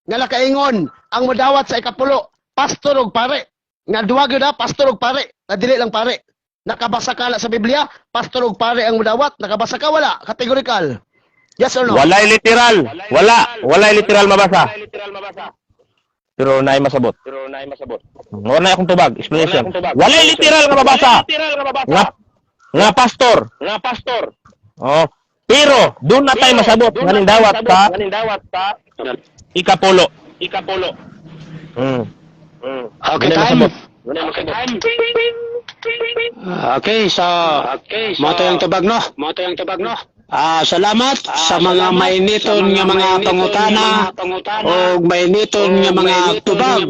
nga nakaingon ang modawat sa ikapulo pastor ug pare? Nga duwa gyud pastor ug pare, na dili lang pare. Nakabasa ka na sa Biblia, pastor ug pare ang modawat, nakabasa ka wala? Categorical. Yes or no?
Walay literal. Walay literal mabasa. Pero naay masabot. Mora na akong tubag. Explanation. Walay literal nga mabasa. Nga pastor. Oh. Pero doon na tayo masabot nganing dawat sa ikapulo.
Okay, time. Okay, so moto yung tubag no. Salamat sa mga mainiton nga mga pangutana o mainiton nga mga tubag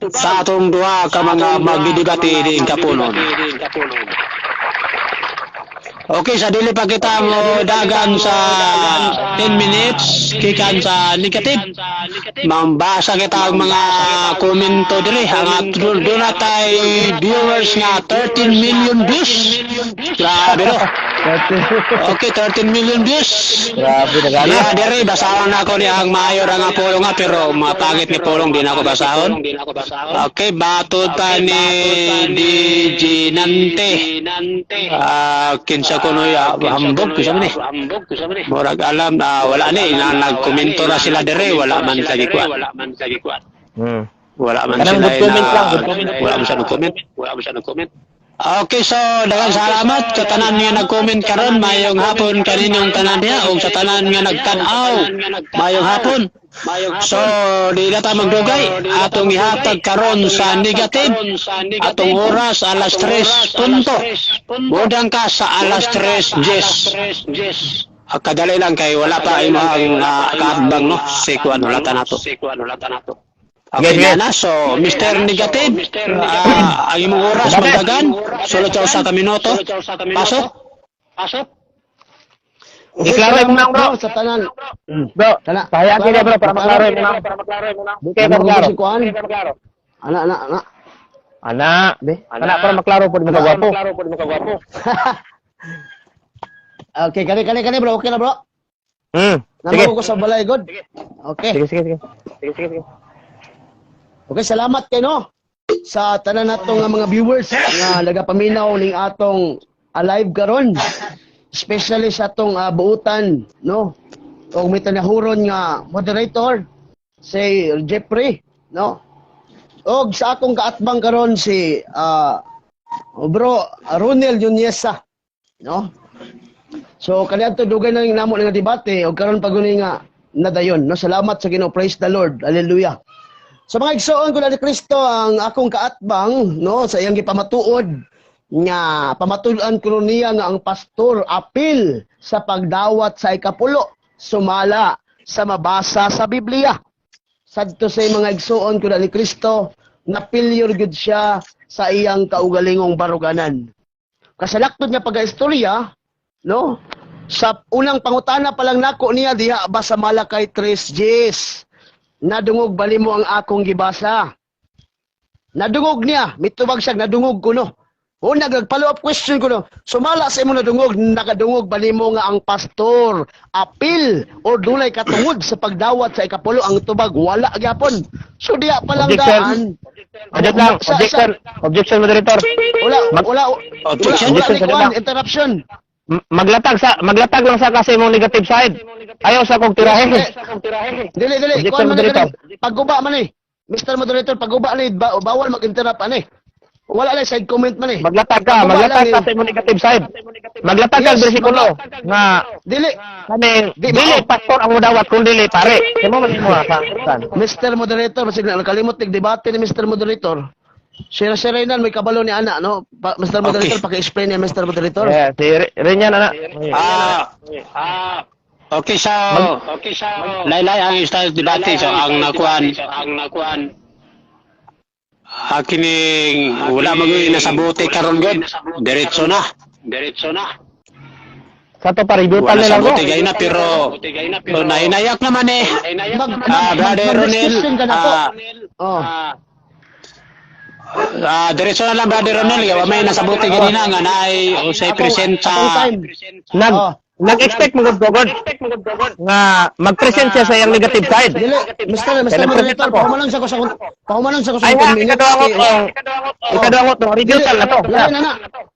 sa atong duha ka mga magdidebate din kapunon. Okay, sa dili pa kita mo dagan sa 10 minutes kikan sa negative. Mambasa kita ang mga komento diri. Ang doon na tayo viewers nga 13 million views. Grabe no. Okay, 13 million views.
Grabe na gana.
Yeah, diri basahon ako ni ang mayor nga pulong nga pero mapangit ni pulong di na ako basahon. Okay, batod pa ni DJ Nante. Kinsa ko no hambog ko sa ni. Murag alam wala ni na nagkomento na sila diri wala man lagi kuan. Wala man sila wala man siya nag-comment. Okay, so daghang salamat sa tanan nga nag-comment karon mayong hapon kaninyong tanan diha o sa tanan nga nagtan-aw mayong hapon. So di na ta magdugay atong ihatag karon sa negative atong oras alas 3 punto. Budang ka sa alas 3:10. Kadali lang kay wala pa imong kaabang no si kuan wala ta nato. Okay na so Mr. Negative ang imong oras magdagan sulod sa ka minuto pasok.
Iklaro mo na bro.
Sa tanan.
Bro, pahayag ka bro para maklaro mo na. Di kayo maklaro. Ana, be. Ana para maklaro pud mo kagwapo.
Okay, kani bro, okay na bro?
Sige.
Namaw ko sa balay god. Okay.
Sige.
Okay, salamat kay no sa tanan natong mga viewers nga nagapaminaw ning atong live karon. Especially sa atong buutan, no? O may tanahuron nga moderator si Jeffrey, no? Og sa akong kaatbang karon si bro Ronel Yuniesa, no? So kaniadto dugay na namo nga debate og karon paguni nga nadayon, no? Salamat sa Ginoo, praise the Lord. Hallelujah. Sa mga igsoon ko na ni Kristo ang akong kaatbang, no, sa iyang gipamatuod nga pamatulan ko niya nga ang pastor apil sa pagdawat sa ikapulo sumala sa mabasa sa Biblia. Sadto sa mga igsoon ko na ni Kristo na pilyor gud siya sa iyang kaugalingong baruganan. Kasalakton niya pag-istorya, no? Sa unang pangutana pa lang nako niya diha ba sa Malakay 3:10. Nadungog bali mo ang akong gibasa. Nadungog niya, mitubag siya nadungog ko no. O nagpalo up question ko no. Sumala sa imo nadungog, nakadungog bali mo nga ang pastor apil o dunay katungod sa pagdawat sa ikapulo ang tubag wala gyapon. So diya pa lang daan.
Objection moderator.
Wala interruption.
Maglatag lang sa kasi mong negative side. Ayaw sa kong tirahe.
Dili. Kuan man ni. Pagguba man ni. Mr. Moderator, pagguba ni bawal mag-interrupt ani. Wala na side comment man eh.
Maglatag ka sa imong negative side. Maglatag ka bersikulo nga
dili
pastor ang mudawat kung dili pare. Kamo man mo sa.
Mr. Moderator, basig na nakalimot tig debate ni Mr. Moderator. Sir Reynan, may kabalo ni Ana, no? Mr. Moderator,
Okay.
paki-explain niya, Mr. Moderator.
Yeah, si Renyan ana.
Okay, so laylay ang style debate so ang nakuan kining wala mag-uwi na sa bote karon god diretso na
Sa to paributan
wala
nila
sa
ko.
bote gay na pero nainayak naman eh brother Ronel diretso na lang brother Ronel gawa may nasa bote ganina nga naay usay present sa
Nag-expect mo gud nga mag-present siya sa iyang negative side.
Dili, Mr. Moderator, pahumanon sa ko sa 10
Ay nga,
minutes.
ikaduangot no, rebutal na to.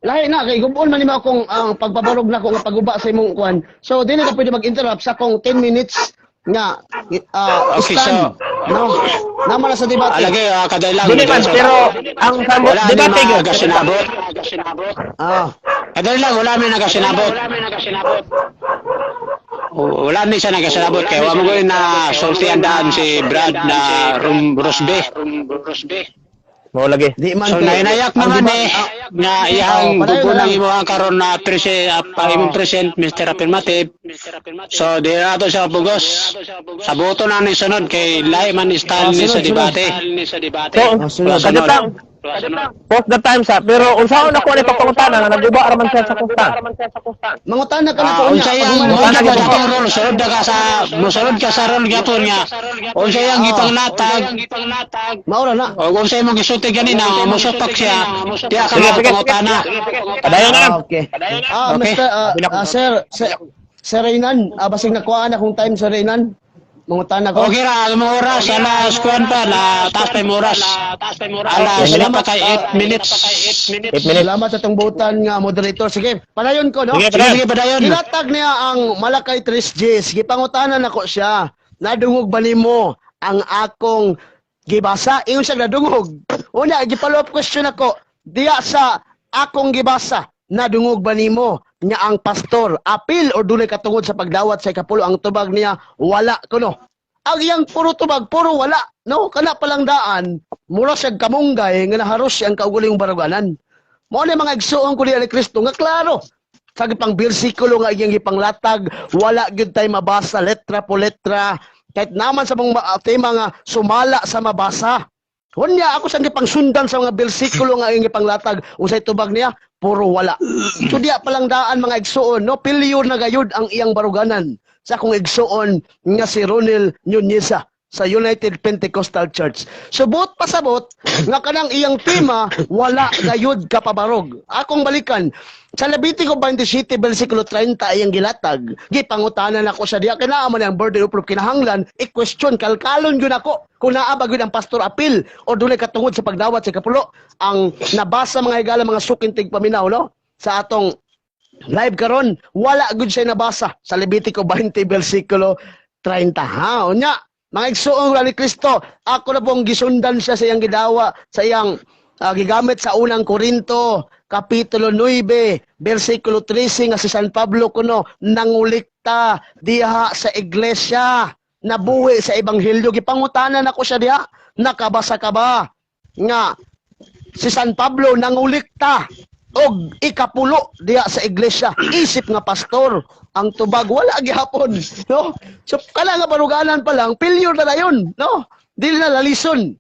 Lahi na, kay gubon man nimo akong pagpabarog na ko nga paguba sa imong kuan. So, dili ka pwede mag-interrupt sa akong 10 minutes nga
Okay,
stand. No, naman na sa debate.
alagay kaday lang
Dili man pero ang
wala ni
debate gyud.
magasinabot kaday lang wala may nagasinabot wala ni siya nagasinabot kaya wala mo ko na sulti andaan si Brad na Rosbe
Mo lagi.
Di man
so nainayak naman na iyang bubo ng imo ang karon na imong present Mr. Affirmative so di ato siya pugos sa boto na ni sunod kay lahi man style ni sa debate
So, kadetang post the time sa pero unsaon ako ni papangutana na naguba raman siya sa kusta.
Mangutana ka na ko
unsay ang role sunod ka sa mosunod ka sa role gyapon nga unsay ang gipanglatag
maura na.
o unsay mo gisulti ganina mosupak siya diya ka
Sige.
mangutana
Padayon na.
Okay.
Okay.
Sir Reynan, basig nakuha na kung time Sir Reynan. Mangutana ko.
okay ra mo oras alas kuan pa na taas pa mo oras alas sila pa kay 8 minutes
8 minutes.
Salamat sa tong buutan nga moderator. Sige, padayon ko no.
Sige,
sige padayon
Gilatag niya ang Malakay 3:10. Sige, pangutanan nako siya. Nadungog ba nimo ang akong gibasa? Ingon siya nadungog. Una, gi-follow up question ako. Diya sa akong gibasa, nadungog ba nimo nya ang pastor apil or dunay katungod sa pagdawat sa ikapulo ang tubag niya wala kuno. Ang iyang puro tubag, puro wala. No, kana palang daan, mura siya kamunggay nga naharos siyang kaugalingong baruganan. Mao ni mga igsuon ko ni Kristo nga klaro. Sa pang bersikulo nga iyang gipanglatag, wala gyud tay mabasa letra po letra. Kahit naman sa mga tema nga sumala sa mabasa. Hunya ako sang gipangsundan sa mga bersikulo nga iyang gipanglatag, unsay tubag niya? Puro wala. So diya palang daan mga igsuon, no? Pilyor na gayud ang iyang baruganan sa akong igsuon nga si Ronel Yuniesa. sa United Pentecostal Church. Subot pasabot nga kanang iyang tema wala gayud kapabarog. Akong balikan sa Levitico 27 bersikulo 30 iyang gilatag. Gipangutanan ako sa diya kana man ang burden of proof kinahanglan i-question kalkalon gyud ako kung naa ba gyud ang pastor apil o dunay katungod sa pagdawat sa ikapulo. Ang nabasa mga higala mga sukintig paminaw no sa atong live karon wala gud siya nabasa sa Levitico 20 bersikulo 30 ha unya mga igsoong ni Kristo, ako na pong gisundan siya sa iyang gidawa, sa iyang gigamit sa unang Korinto, Kapitulo 9, versikulo 13, nga si San Pablo kuno, nangulikta diha sa iglesia, nabuhi sa Ebanghelyo. Gipangutanan ako siya diha, nakabasa ka ba? Nga, si San Pablo nangulikta, og ikapulo diha sa iglesia, isip nga pastor, ang tubag wala gihapon no so kala nga baruganan pa lang failure na dayon no dili na lalison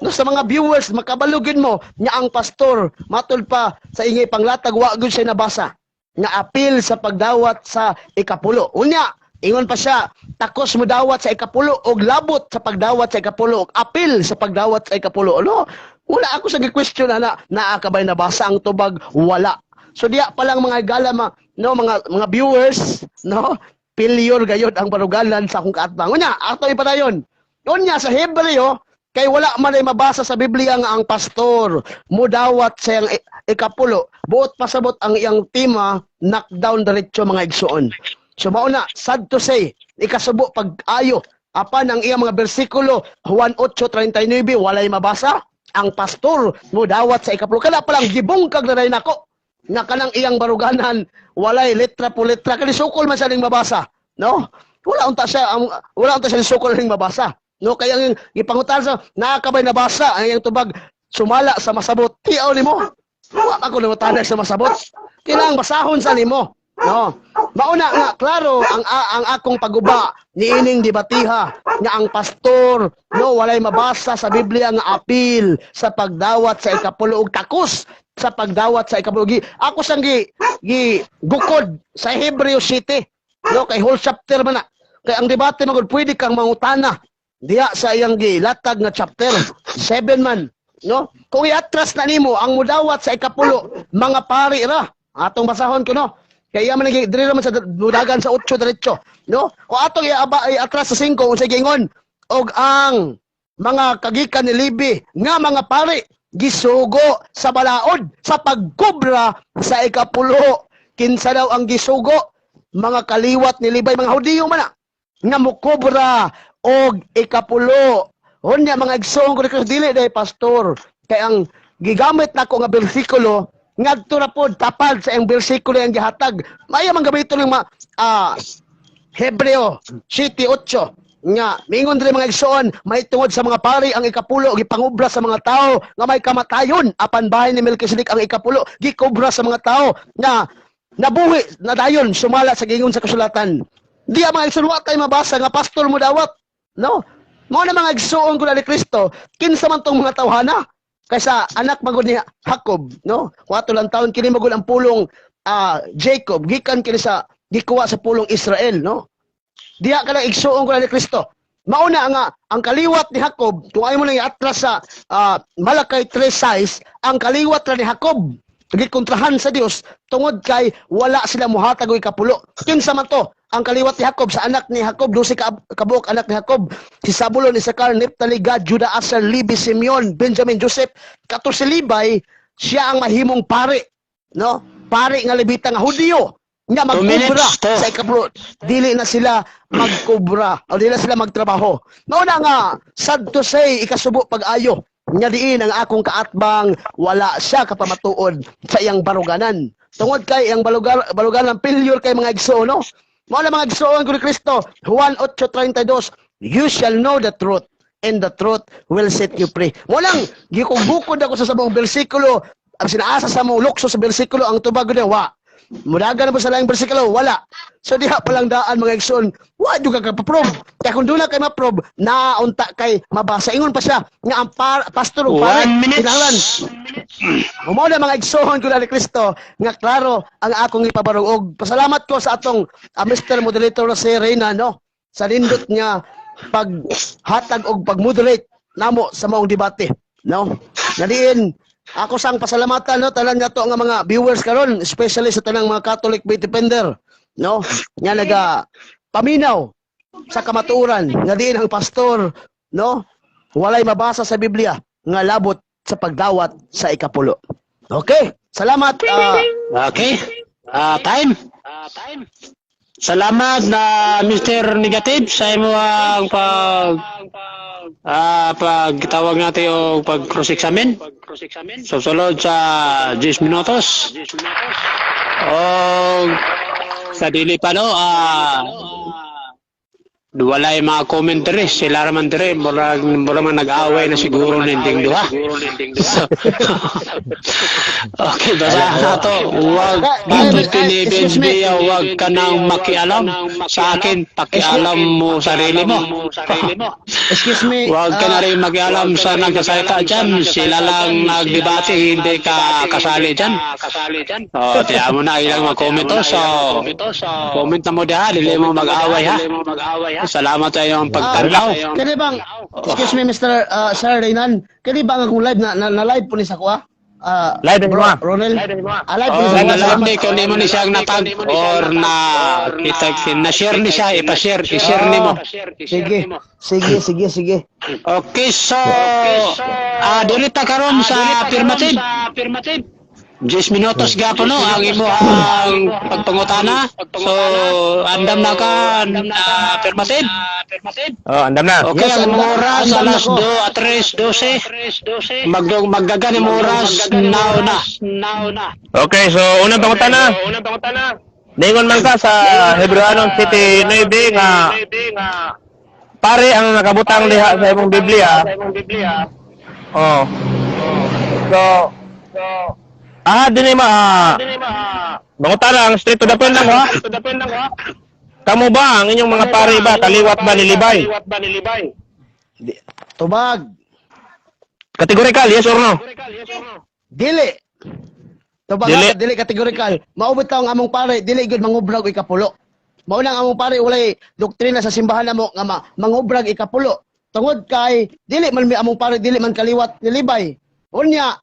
no sa mga viewers makabalugin mo nya ang pastor matud pa sa ingay panglatag wa gyud siya nabasa nga apil sa pagdawat sa ikapulo unya ingon pa siya takos mo dawat sa ikapulo og labot sa pagdawat sa ikapulo og apil sa pagdawat sa ikapulo no wala ako sa gi-question na naa ka ba nabasa ang tubag wala so diya pa lang mga gala no mga viewers no failure gayud ang baruganan sa akong kaatbang unya ato ipadayon unya sa Hebreo kay wala man ay mabasa sa Biblia nga ang pastor mudawat sa iyang ikapulo buot pasabot ang iyang tema knockdown diretso mga igsoon so mao na sad to say ikasubo pag-ayo apan ang iyang mga bersikulo Juan 8:39 walay mabasa ang pastor mudawat sa ikapulo kana pa lang gibungkag na rin ako nga kanang iyang baruganan walay letra po letra kani sukol man siya ning mabasa no wala unta siya sukol ning mabasa no kaya ang ipangutan sa nakakabay nabasa ang iyang tubag sumala sa masabot tiaw nimo wa ako nangutanag sa masabot kinang basahon sa nimo no mauna nga klaro ang akong paguba niining debatiha nga ang pastor no walay mabasa sa Biblia nga apil sa pagdawat sa ikapulo og takos sa pagdawat sa ikapulo. Ako sang gi gukod sa Hebreo City. No, kay whole chapter man na. Kay ang debate magud pwede kang mangutana diha sa iyang gilatag nga chapter 7 man, no? Kung iatras na nimo ang mudawat sa ikapulo, mga pari ra. Atong basahon ko no. Kaya man diri man sa dudagan sa 8 diretso, no? O atong iatras sa 5 unsa gingon og ang mga kagikan ni Levi nga mga pari gisugo sa balaod sa pagkobra sa ikapulo kinsa daw ang gisugo mga kaliwat ni Libay mga Hudiyo man na nga mukobra og ikapulo unya mga igsoon ko dili day pastor kay ang gigamit nako nga bersikulo ngadto ra pod tapad sa ang bersikulo ang gihatag maya man gamiton ng Hebreo 7:8 nga mingon diri mga igsoon may tungod sa mga pari ang ikapulo gipangubra sa mga tao nga may kamatayon apan bahay ni Melkisedek ang ikapulo gikobra sa mga tao nga nabuhi na dayon sumala sa gingon sa kasulatan diya mga igsoon wa kay mabasa nga pastor mo dawat no mo na mga igsoon ko ni Kristo kinsa man tong mga tawhana kaysa anak magud ni Jacob no 4 lang taon kini magud ang pulong Jacob gikan kini sa gikuha sa pulong Israel no diha ka lang igsuon ko ni Kristo. Mauna nga, ang kaliwat ni Jacob, kung ayaw mo lang i-atras sa Malakay 3:6, ang kaliwat ni Jacob, gikontrahan sa Dios tungod kay wala sila muhatag og ikapulo. Kinsa man to? Ang kaliwat ni Jacob sa anak ni Jacob, 12 kabuok anak ni Jacob, si Zabulon, Isakar, Naphtali, Gad, Judah, Aser, Levi, Simeon, Benjamin, Joseph, 14 Libay, siya ang mahimong pari, no? Pari nga Levita nga Hudiyo. Nga magkubra sa ikapulo. Dili na sila magkubra o dili na sila magtrabaho. Mauna nga, sad to say, ikasubo pag-ayo. Nga diin ang akong kaatbang, wala siya kapamatuod sa iyang baruganan. Tungod kay ang baluganan failure kay mga igsoon, no? Mauna mga igsoon ko ni Kristo, Juan 8:32, you shall know the truth, and the truth will set you free. Walang, gikubukod ako sa sabong bersikulo, ang sinaasa sa mong lukso sa bersikulo, ang tubag na, mudagan na po sa laing bersikulo, wala. So diha palang daan mga igsoon, wa juga ka pa-probe. Kaya kung doon na kay ma-probe, naunta kay mabasa. Ingon pa siya, nga ang pastor o pare, kinahanglan. Umaw na mga igsoon ko na ni Kristo, nga klaro ang akong ipabarog. Og pasalamat ko sa atong Mr. Moderator si Reyna, no? Sa nindot niya paghatag og pagmoderate namo sa maong debate, no? Nadiin ako sang pasalamatan no tanan nato nga mga viewers karon, especially sa tanang mga Catholic faith defender, no? Nga naga paminaw sa kamatuoran nga diin ang pastor, no? Walay mabasa sa Biblia nga labot sa pagdawat sa ikapulo. Okay? Salamat.
Okay. Time. Salamat na Mr. Negative sa imo ang pagtawag natin o pag-cross-examine. So, sulod sa 10 minutos. O sa dili pa no, walay mga commentary, sila raman dire, mura man nag-away na siguro ninding duha. So, okay, basta nato, huwag pinibensbiya, huwag ka nang makialam sa akin, pakialam mo sarili mo.
Excuse me.
Huwag ka na rin makialam sa nagsasalita dyan, sila lang nagdebate, hindi ka kasali dyan. O, tiyan mo na ilang mga comment to, so, comment na mo diha, dili mo mag-away ha. Salamat sa iyong pagtanaw.
Kani bang, excuse me Mr. Sir Reynan, kani bang akong live na live po ni sa kuha?
Live din mo.
Ronel? Live po ni
Oh,
sa
nalaman di kung mo ni siyang natag or na na-share ni siya, ipashare, i-share ni mo.
Sige.
Okay, so, dili ta karon sa affirmative. 10 minutos gapo no ang imo ang pagpangutana. So andam na ka affirmative.
Oh, andam na.
Okay,
Yes,
ang oras
andam na
alas
ko.
2 at 3:12. Maggagan ang oras now na.
Okay, so unang pangutana. Ningon man ka sa Hebrewanon City 9 nga pare ang nakabutang diha sa imong Biblia. Oh. So dinay mangutana ang straight to the point lang ha. Kamo ba ang inyong mga pare ba kaliwat ba ni Libay?
Tubag.
Categorical, yes or no?
Dili. Tubag dili kategorikal. Maubot taong among pare, dili gud mangubrag ikapulo. Mao nang among pare walay doktrina sa simbahan namo nga mangubrag ikapulo. Tungod kay dili man mi among pare dili man kaliwat ni Libay. Unya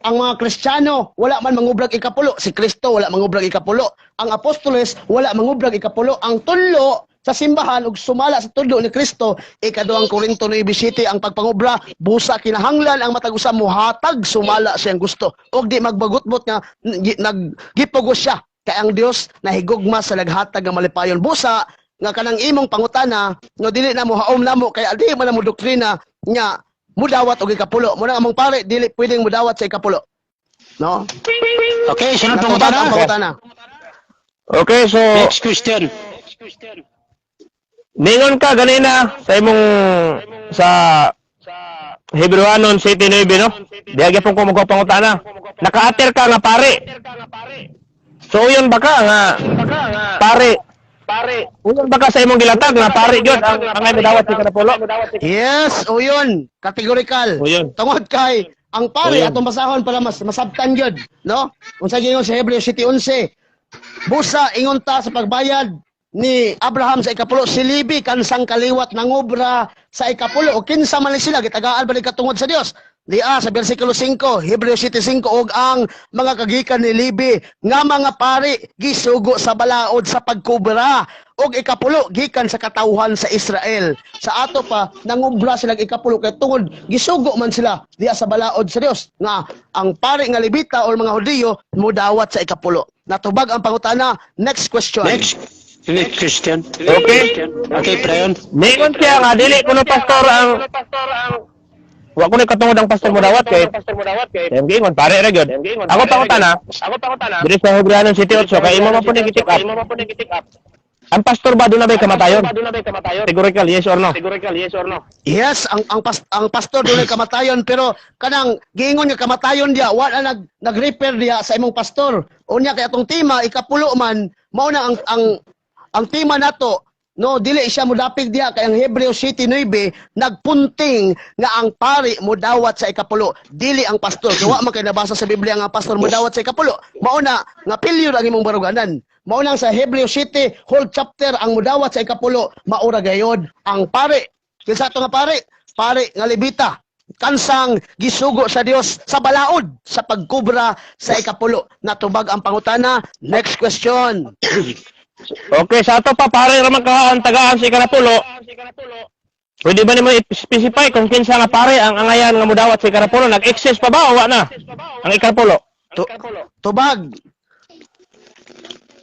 ang mga Kristiyano wala man mangubrag ikapulo, si Kristo wala mangubrag ikapulo, ang apostoles wala mangubrag ikapulo, ang tulo sa simbahan ug sumala sa tudlo ni Kristo ikaduhang Korinto 9:7 ang pagpangubra busa kinahanglan ang matag usa mohatag sumala siyang gusto ug di magbagot-bot nga naggipugos siya kay ang Dios nahigugma sa naghatag nga malipayon busa nga kanang imong pangutana no dili na mo haom namo kay di man mo doktrina nya mudawat og ikapulo. Muna among pare dili pwedeng mudawat sa ikapulo. No?
Okay, sunod
Natubag ang
pangutana.
Okay, so
Next question.
ningon ka ganina sa imong sa Hebrewanon City 9 no? Diagi pong ko magpangutana. Naka-atter ka nga pare. So yun ba ka nga pare? Uyon ba ka sa imong gilatag nga pare gyud ang angay modawat sa kanapulo?
Yes, o yun. Categorical.
Uyon.
Tungod kay ang pare
Uyon.
atong basahon para masabtan gyud, no? Unsa gingon sa Hebreo City 11. Busa ingon ta sa pagbayad ni Abraham sa ikapulo si Libi kansang kaliwat nangobra sa ikapulo o kinsa man sila gitagaan ba ni katungod sa Dios. Diya sa bersikulo 5, Hebreo City 5 og ang mga kagikan ni Libi nga mga pari gisugo sa balaod sa pagkubra og ikapulo gikan sa katawhan sa Israel. Sa ato pa nangubra sila ikapulo kay tungod gisugo man sila diya sa balaod sa Dios nga ang pari nga Levita o mga Hudiyo mudawat sa ikapulo. Natubag ang pangutana. Next question.
Next question. Okay, Prayon.
Ningon siya nga dili kuno pastor ang wa ko ni katungod ang pastor modawat kay gingon pare ra gyud. Ako pangutana. Diri sa Hebrewanon City 8 kay imo man po ni gitik up. Ang pastor ba doon na ba'y kamatayon? Categorical, yes or no?
Yes, ang pastor doon ay kamatayon pero kanang giingon nga kamatayon dia wala nag-repair dia sa imong pastor. Unya kay atong tema ikapulo man mao na ang tema nato no dili siya modapig diha kay ang Hebreo City 9 nagpunting nga ang pari modawat sa ikapulo dili ang pastor kay wa man kay nabasa sa Biblia nga pastor modawat sa ikapulo mao na nga pilyo ang imong baruganan mao nang sa Hebreo City whole chapter ang modawat sa ikapulo maura gayod ang pari Kinsa ato nga pare nga Levita, kansang gisugo sa Dios sa balaod sa pagkubra sa ikapulo. Natubag ang pangutana. Next question.
Okay, sa ato pa pare ra man ka ang tagaan sa ikanapulo. Pwede ba nimo i-specify kung kinsa nga pare ang angayan nga mudawat sa ikanapulo? Nag-exist pa ba o wa na? Ang ikanapulo.
Tubag.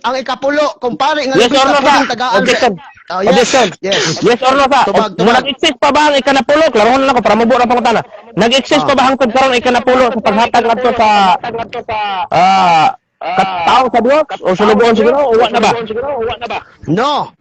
Ang ikapulo, kung pare nga
Yes or no,
pwedeng
sa?
tagaan
Objection.
Oh, yes.
Objection.
Yes.
Yes or no, sa?
Tubag.
Nag-exist pa ba ang ikanapulo? Klarohon na ako para mabuo na pangutana. Nag-exist pa ba hangtod karon ang ikanapulo sa paghatag ngadto sa kataong sa Dios o sulugoon siguro o wa na ba?
No.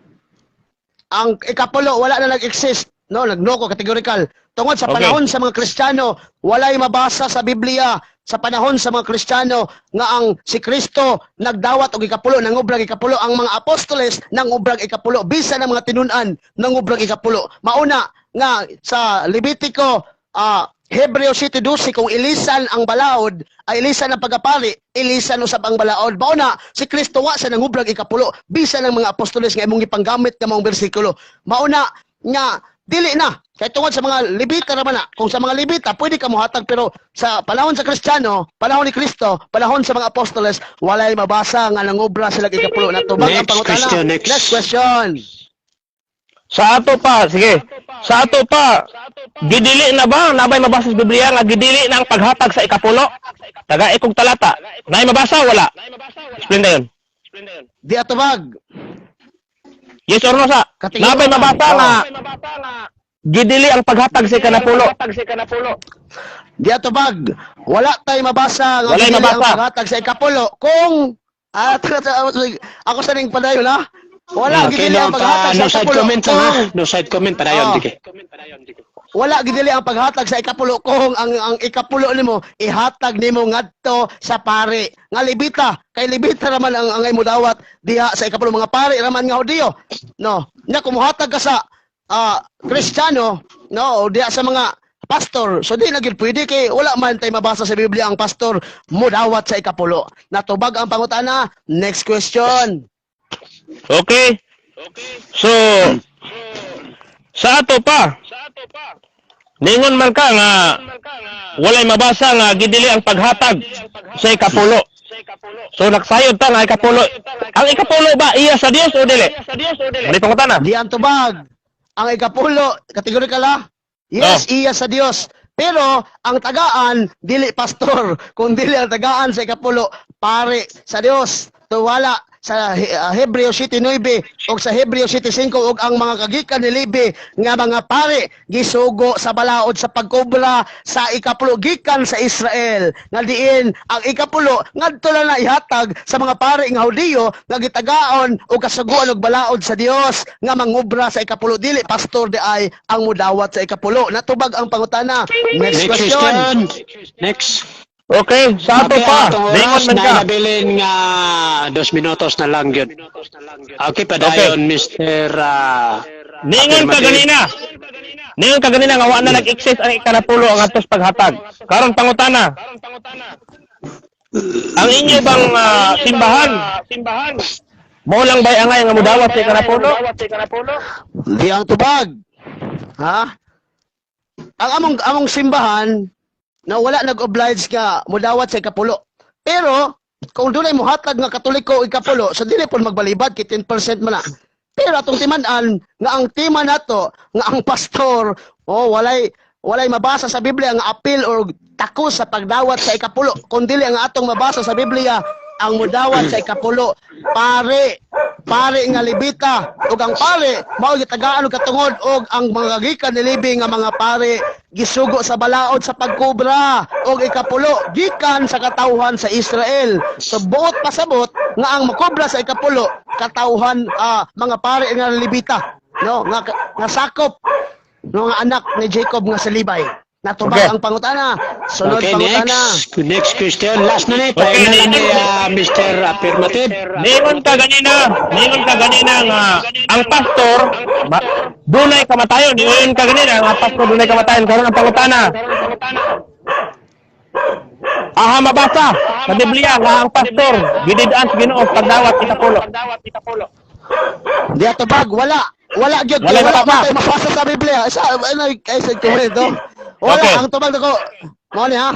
Ang ikapulo, wala na nag-exist. No, nagnoko, categorical. Tungod sa
Okay.
panahon sa mga Kristiyano, walay mabasa sa Biblia sa panahon sa mga Kristiyano nga ang si Kristo nagdawat og ikapulo, nangubrag ikapulo, ang mga apostoles nangubrag ikapulo, bisan ang mga tinunan nangubrag ikapulo. Mauna nga sa Levitico, Hebreo 7:12, kung ilisan ang balaod, ay ilisan ang pagapari, ilisan usab ang balaod. Mauna, si Kristo wa sa nangubrag ikapulo, bisan ang mga apostoles nga imong gipanggamit ka mong bersikulo. Mauna nga dili na kay tungod sa mga Levita raman na. Kung sa mga Levita pwede ka mohatag, pero sa panahon sa Kristiyano, panahon ni Kristo, panahon sa mga apostoles, walay mabasa nga nangobra sila ikapulo. Natubag ang
Next
pangutana.
question, next.
Next question.
Sa ato pa, sige. Sa ato pa, gidili na ba? Nabay mabasa sa Biblia nga gidili na ang paghatag sa ikapulo? Taga ikog talata. Nay mabasa wala? Explain na yun.
Di atubag.
Yes or no, sa?
Katingin
Nabay
mo,
mabasa nga gidili ang paghatag sa ikanapulo.
Di atubag. Wala tay mabasa nga
Walay
dili ang
mabasa.
paghatag sa ikapulo kung ako sa ning padayon ha. Wala
Okay,
gidili ang paghatag sa
no side
ikapulo
comment lang ha.
kung
No side comment para yun,
Oh.
dike.
wala gidili ang paghatag sa ikapulo kung ang ikapulo nimo ihatag nimo ngadto sa pare nga Levita. Kay Levita raman ang angay mo dawat diha sa ikapulo, mga pare raman nga Hudiyo. No, nya kumuhatag ka sa Kristiyano, no, o diha sa mga pastor. So di na gid pwede kay wala man tay mabasa sa Biblia ang pastor mo dawat sa ikapulo. Natubag ang pangutana. Next question.
Okay? So, sa ato pa, ningon man ka nga walay mabasa nga gidili ang paghatag sa ikapulo. So nagsayod ta nga ikapulo. Ang ikapulo ba iya sa Dios o dili? Mali pangutana.
Di ang tubag. Ang ikapulo, kategorikal ha? Yes, iya sa Dios. Pero ang tagaan dili pastor, kung dili ang tagaan sa ikapulo pare sa Dios. Tuwala sa Hebreo 7:9 o sa Hebreo 7:5 og ang mga kagikan ni Levi nga mga pare gisugo sa balaod sa pagkobra sa ikapulo gikan sa Israel. Nga diin ang ikapulo ngadto lang na ihatag sa mga pare nga Hudiyo nga gitagaon og kasuguan og balaod sa Dios nga mangobra sa ikapulo, dili pastor di ay ang mudawat sa ikapulo. Natubag ang pangutana. Next
Next
question.
question. Next.
Okay, sa ato pa, ningon man ka.
Nabilin nga 2 minutos na lang yun. Okay, padayon, Mr.
Ningon ka ganina. Ningon ka ganina nga wa na nag-exist ang ikanapulo ang atos paghatag. Karon pangutana. Ang inyo bang simbahan? Mo lang bay angay nga mudawat sa ikanapulo?
Di ang tubag. Ha? Ang among simbahan na wala nag-oblige nga mudawat sa ikapulo. Pero kung dunay mohatag nga Katoliko o ikapulo, so dili pud magbalibad kay 10% man na. Pero atong timan-an nga ang tema nato nga ang pastor walay mabasa sa Biblia nga apil or takos sa pagdawat sa ikapulo. Kung dili ang atong mabasa sa Biblia ang mudawat sa ikapulo pare nga Levita ug ang pare mao gitagaan og katungod og ang mga gikan ni Levi nga mga pare gisugo sa balaod sa pagkobra og ikapulo gikan sa katawhan sa Israel. So buot pasabot nga ang makobra sa ikapulo katawhan mga pare nga Levita, no, nga sakop no nga anak ni Jacob nga sa Levi. Natubag
Okay.
ang pangutana. Sunod
Okay,
pangutana.
next question. Last na nito.
Okay,
Okay, ni Mr. Affirmative.
Ningon ka ganina nga ang pastor dunay kamatayon. Ningon ka ganina nga ang pastor dunay kamatayon. Karon ang pangutana. Aha mabasa sa Biblia nga ang pastor gidid-an sa Ginoo pagdawat ikapulo.
Di atubag, wala. wala gyud
Wala
wala
pa pa.
pa tayo mabasa sa Biblia. Sa sa komento. Wala
Okay.
ang tubag ko. Mo ni ha.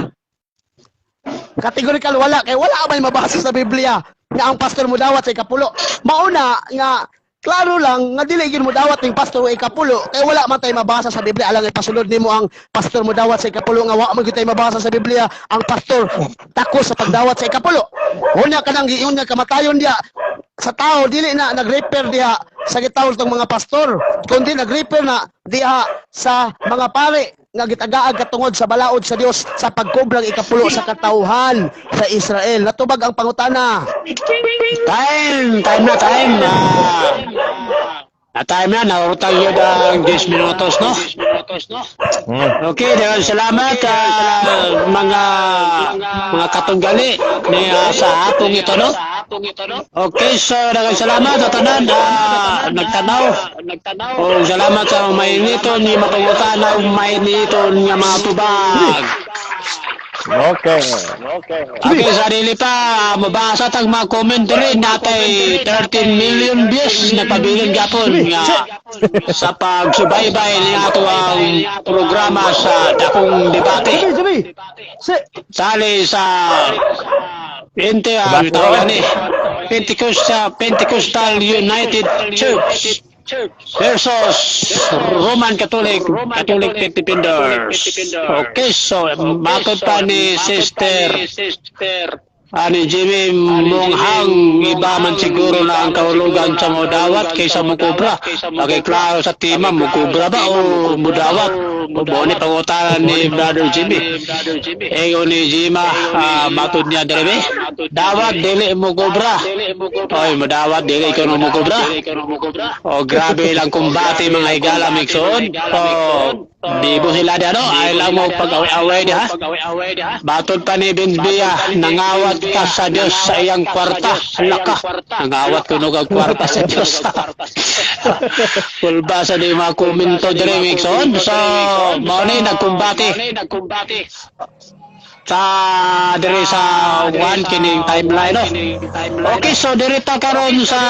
Categorical wala kay wala may mabasa sa Biblia nga ang pastor mo dawat sa ikapulo. Mauna nga klaro lang nga dili gyud mo dawat ning pastor sa ikapulo kay wala man tay mabasa sa Biblia alang ipasulod nimo ang pastor mo dawat sa ikapulo nga wa man gyud tay mabasa sa Biblia ang pastor takos sa pagdawat sa ikapulo. Unya kanang giun nga kamatayon dia sa tao dili na nag-repair diha sa gitawon tong mga pastor kundi nag-repair na diha sa mga pare nga gitagaag katungod sa balaod sa Dios sa pagkubrang ikapulo sa katauhan sa Israel. Natubag ang pangutana.
Time na, naurutang yun ang 10 minutos, no? Okay, daghang salamat mga katunggali ni sa atong ito, no? Okay, so daghang salamat sa tanan nagtanaw. O salamat sa mainiton ni mapangutana ug mainiton nga mga tubag.
Okay.
Okay, sarili pa, mabasa tag mga comment rin natay 13 million views nagpabiling gapon nga sa pagsubaybay ni ato ang programa sa dakong debate.
Sabi.
Sali sa Pentecostal United Church versus Roman Catholic Defenders. Okay, so bakit pa ni Sister ani Jimmy Monghang iba man siguro na ang kahulugan sa mudawat kaysa mukubra. Okay, klaro sa tema mukubra ba o mudawat? O ni pangutaran ni Brother Jimmy. Ego ni Jima matud niya dere dawat dili mukubra. Oy, mudawat dili ko no mukubra. O grabe lang kumbati mga higala mixon. Di bo sila di ano, ay lang mo pag-away-away di ha. Batod pa ni Binsbiya, nangawat ka sa Diyos sa iyang kwarta. Laka, nangawat ko nung kwarta sa Diyos. Kulbasa di mga komento diri mixon. So, mao ni nagkumbati. Sa diri sa one kining timeline no. Okay, so diri ta karon sa